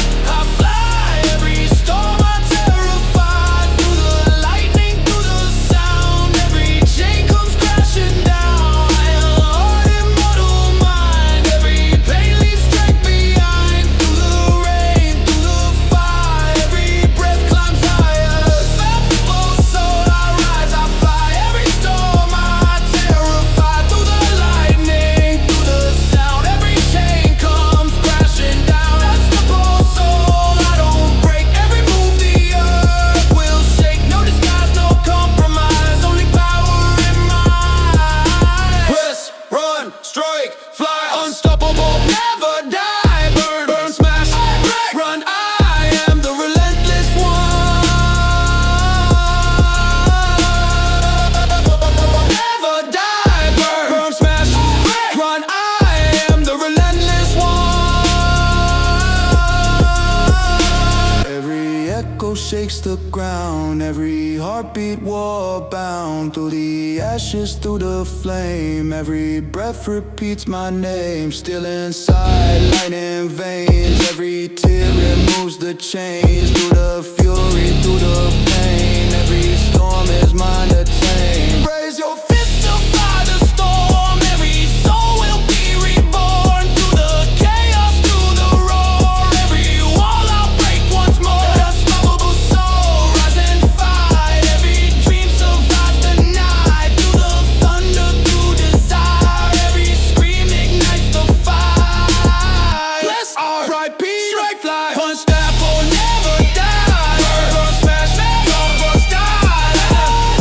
the ground. Every heartbeat war bound. Through the ashes, through the flame. Every breath repeats my name. Still inside, lightning veins. Every tear removes the chains. Through the fury, through the pain. Every storm is mine to tame. Raise your fist to fight the storm. Every soul will be reborn. Through the chaos, through the roar. Every wall I'll break once more. Unstoppable soul, rise and fight. Every dream survives the night. Through the thunder, through desire. Every scream ignites the fight. Bless R.I.P. Strike fly. Punch that will never die. Burn, burn, smash, smash, all of us die.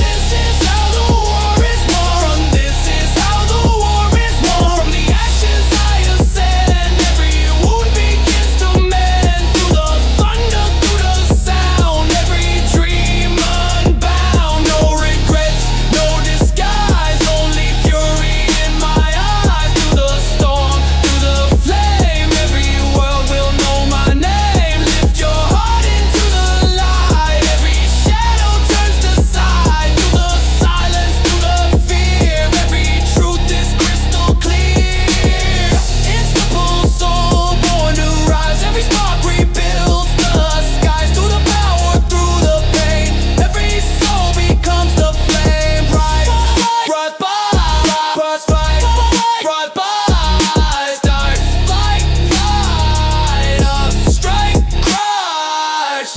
This is how the war is won. From this is how the war is won. From the ashes I ascend. Every wound begins to mend. Through the thunder, through the sound. Every dream unbound. No regrets, no disguise. Only fury in my eyes. Through the storm, through the flame. Every world will know my name. Lift your heart into the light. Every shadow turns to sight. Through the silence, through the fear. Every truth is crystal clear. Invincible soul, born to rise. Every spark rebuilds the skies. Through the power, through the pain. Every soul becomes the flame. Rise, rise by, rise, fight, rise by. Start, fight, fight up, strike, crush.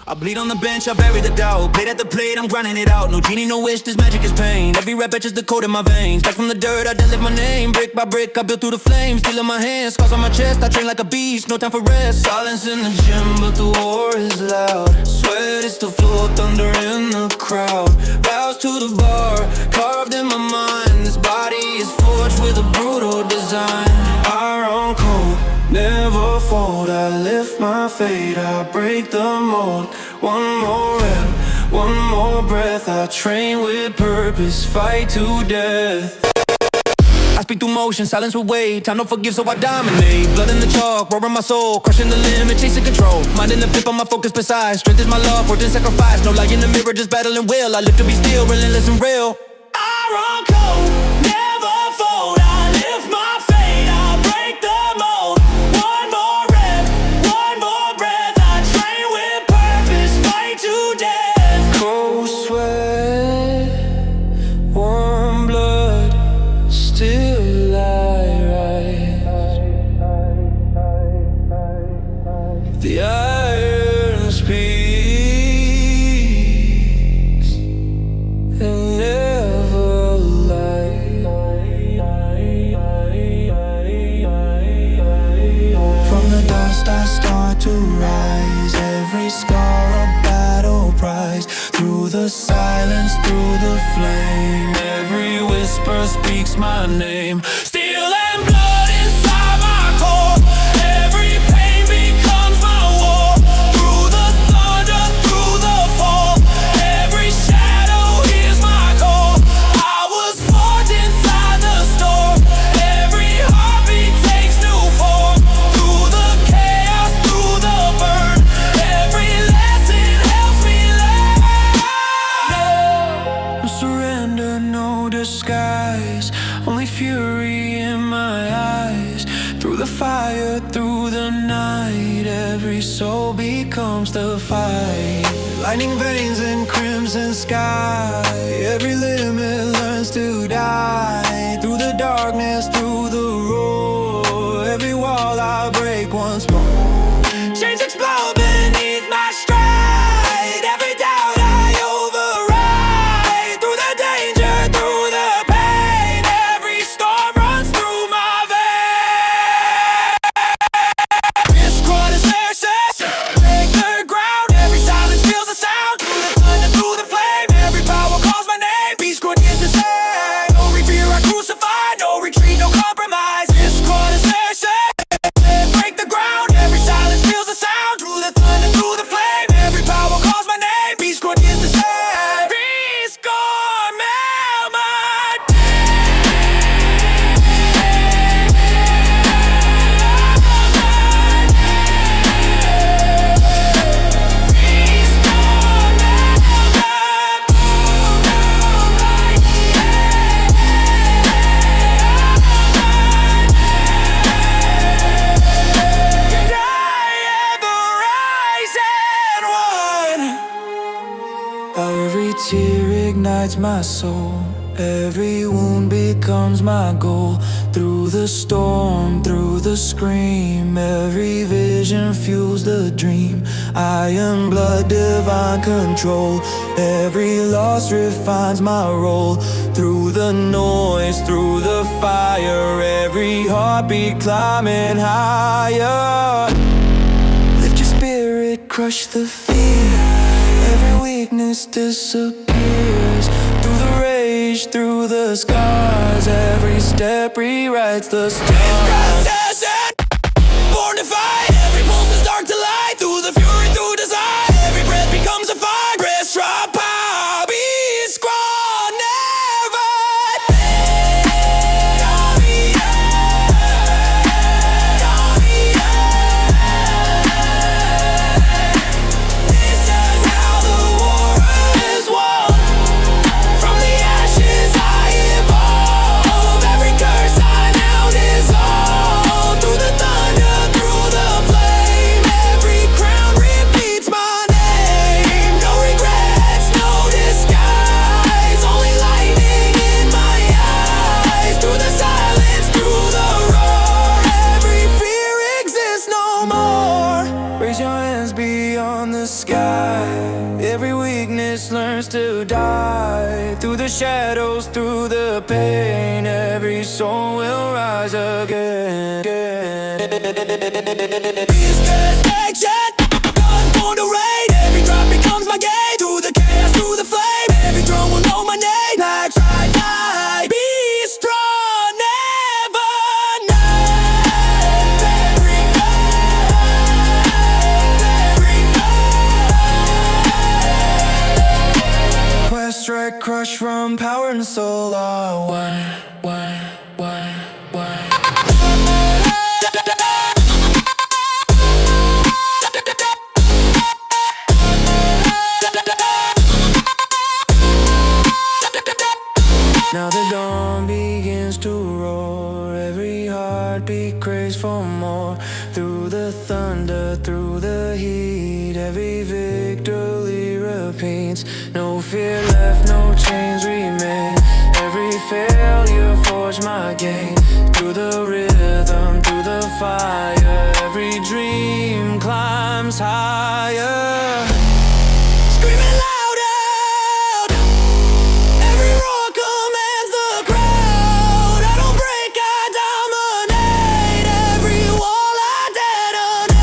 I bleed on the bench, I bury the doubt. Plate at the plate, I'm grinding it out. No genie, no wish, this magic is pain. Every rep etches the code in my veins. Back from the dirt, I live my name. Brick by brick, I built through the flames. Steel in my hands, scars on my chest. I train like a beast, no time for rest. Silence in the gym, but the war is loud. Sweat is the floor, thunder in the crowd. Vows to the bar, carved in my mind. This body is forged with a brutal design. Iron cold, never fold. I lift my fate, I break the mold. One more rep, one more breath. I train with purpose, fight to death. I speak through motion, silence with weight. Time don't forgive, so I dominate. Blood in the chalk, roaring my soul. Crushing the limit, chasing control. Mind in the pip on my focus precise. Strength is my love, worth in sacrifice. No lie in the mirror, just battling will. I live to be still, relentless and real. Iron cold, never fold. I lift my fate, I break the mold. One more rep, one more breath. I train with purpose, fight to death. Cold sweat, warm blood, still I rise. The iron speaks and never lies. From the dust I start to rise. Every scar a battle prize. Through the silence, through the flame. Every whisper speaks my name. Steel and blood inside my core. Every pain becomes my war. Through the thunder, through the fall. Every shadow hears my call. I was forged inside the storm. Every heartbeat takes new form. Through the chaos, through the burn. Every lesson helps me learn. No surrender, no disguise. Only fury in my eyes. Through the fire, through the night. Every soul becomes the fight. Lightning veins and crimson sky. Every limit learns to die. Through the darkness, through the roar. Every wall I break once more. Chains explode beneath my stride. Every doubt I override. Through the danger, through the pain. Every storm runs through my veins. Discord is nurses. Break the ground. Every silence feels a sound. Through the thunder, through the flame. Every power calls my name. my soul. Every wound becomes my goal. Through the storm, through the scream, every vision fuels the dream. Iron blood, divine control. Every loss refines my role. Through the noise, through the fire, every heartbeat climbing higher. Lift your spirit, crush the fear. Every weakness disappears. Through the rage, through the scars, every step rewrites the stars. Born to fight, every pulse is dark to light. Through the fury, through desire, every breath becomes a fight. Breath, strong power, be strong, never fade. This is how the war is won. From the ashes I evolve. Every curse I now dissolve. Through the thunder, through the flame, every crown repeats my name. No regrets, no disguise, only lightning in my eyes. Through the silence, through the roar, every fear exists no more. Raise your hands beyond the sky. Every weakness learns to die. Through the shadows, through the pain, every soul will rise again. Action, gun born to raid. Every drop becomes my gate. Through the chaos, through the flame, every drum will know my name. Like try, fly, be strong, never know. Every Quest, strike, crush from power and soul are one. Now the dawn begins to roar. Every heartbeat craves for more. Through the thunder, through the heat, every victory repeats. No fear left, no chains remain. Every failure forged my gain. Through the rhythm, through the fire, every dream climbs higher. screaming loud out. Every roar commands the crowd. I don't break, I dominate. Every wall I detonate.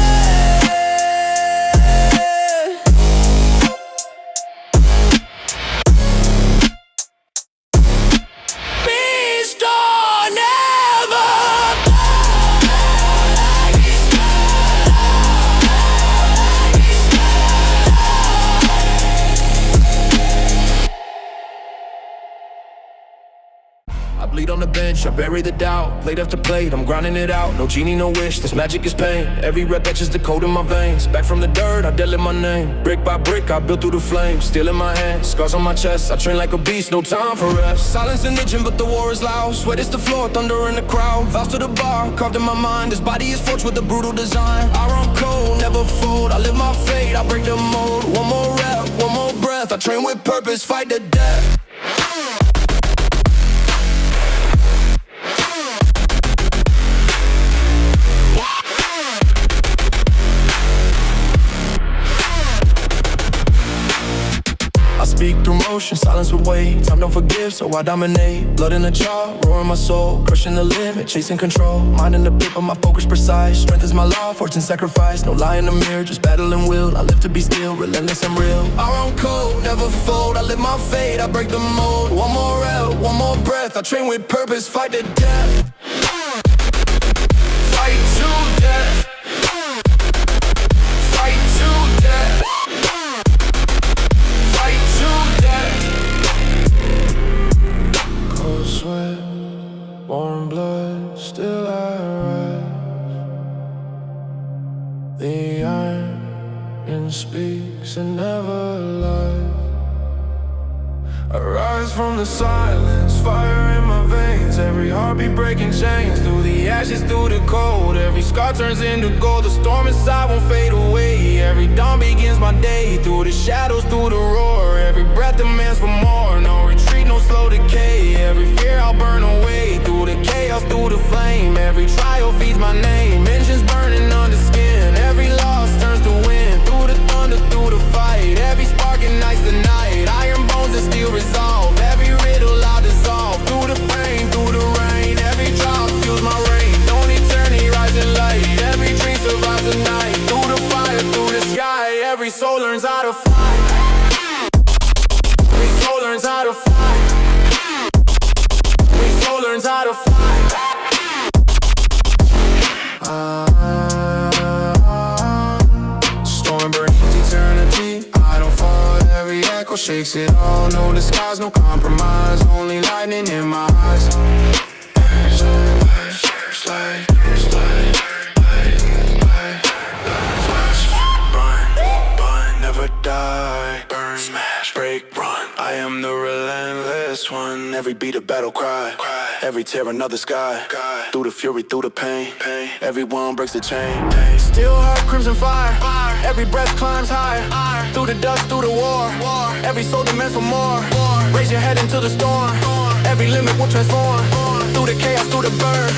Be strong, never I bleed on the bench, I bury the doubt. Plate after plate, I'm grinding it out. No genie, no wish, this magic is pain. Every rep etches the code in my veins. Back from the dirt, I deadlift my name. Brick by brick, I built through the flames. Steel in my hands, scars on my chest. I train like a beast, no time for rest. Silence in the gym, but the war is loud. Sweat is the floor, thunder in the crowd. Vows to the bar, carved in my mind. This body is forged with a brutal design. I run cold, never fold. I live my fate, I break the mold. One more rep, one more breath. I train with purpose, fight to death. I speak through motion, silence with weight. Time don't forgive, so I dominate. Blood in the jaw, roaring my soul. Crushing the limit, chasing control. Mind in the pit, but my focus precise. Strength is my law, fortune sacrifice. No lie in the mirror, just battling will. I live to be still, relentless and real. I run cold, never fold. I live my fate, I break the mold. One more rep, one more breath. I train with purpose, fight to death. Fight to death. Fight to death. Fight to death. Cold sweat, warm blood, still I rise. The iron speaks and never lies. I rise from the silence, fire in my veins. Every heartbeat breaking chains. Through the ashes, through the cold. Every scar turns into gold. The storm inside won't fade away. Every dawn begins my day. Through the shadows, through the roar. Every breath demands for more. No retreat. learns how to fly. Storm brings eternity. I don't fall, every echo shakes it all. No disguise, no compromise, only lightning in my eyes. Slide, slide, run, never die. Burn, smash, break, run. I am the relentless one. Every beat a battle cry. Every tear another sky. Through the fury, through the pain. Everyone breaks the chain. Still heart, crimson fire. Every breath climbs higher. Through the dust, through the war. Every soul demands for more. Raise your head into the storm. Every limit will transform. Through the chaos, through the burn.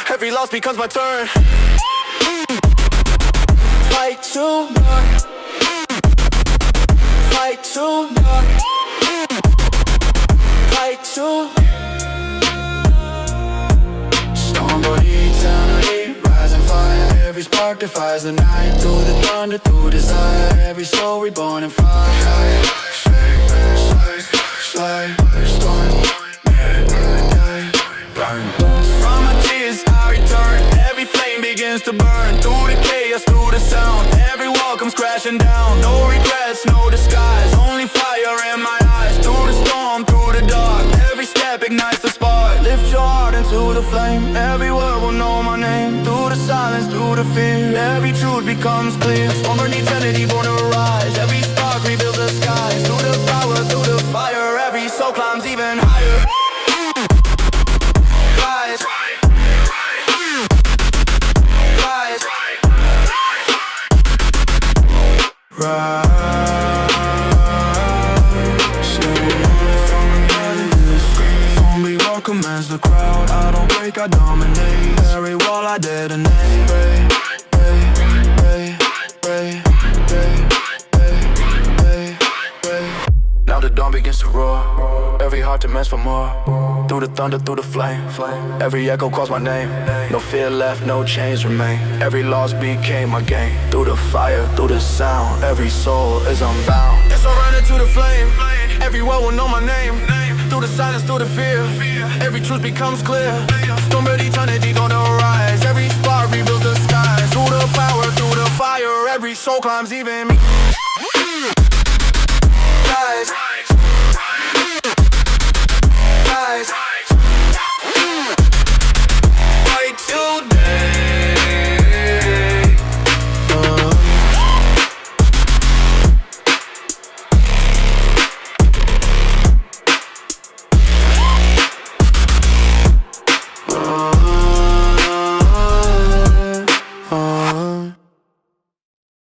Every loss becomes my turn. Fight too dark. Fight too dark. Fight too. Storm but eternity, rising fire. Every spark defies the night. Through the thunder, through desire. Every soul reborn in fire. Slide, storm, burn. From my tears I return. Every flame begins to burn. Through the chaos, through the sound. Every wall comes crashing down. No regrets, no disguise. Only fire in my eyes. Through the storm, through the dark. Every step ignites the spark. Lift your heart into the flame. Every word will know my name. Through the silence, through the fear. Every truth becomes clear. Storm and eternity born to rise. Every spark rebuilds the skies. Through the power, through the fire. Every soul climbs even higher. Rise. Rise. Commands the crowd. I don't break, I dominate. Every wall I detonate. Pray, pray, pray, pray, pray, pray, pray. Now the dawn begins to roar. Every heart demands for more. Through the thunder, through the flame. Every echo calls my name. No fear left, no chains remain. Every loss became my gain. Through the fire, through the sound. Every soul is unbound. It's all running to the flame. Every word will know my name. Through the silence, through the fear. Every truth becomes clear. Storm but eternity gonna rise. Every spark rebuilds the skies. Through the power, through the fire. Every soul climbs even me. Rise. Rise.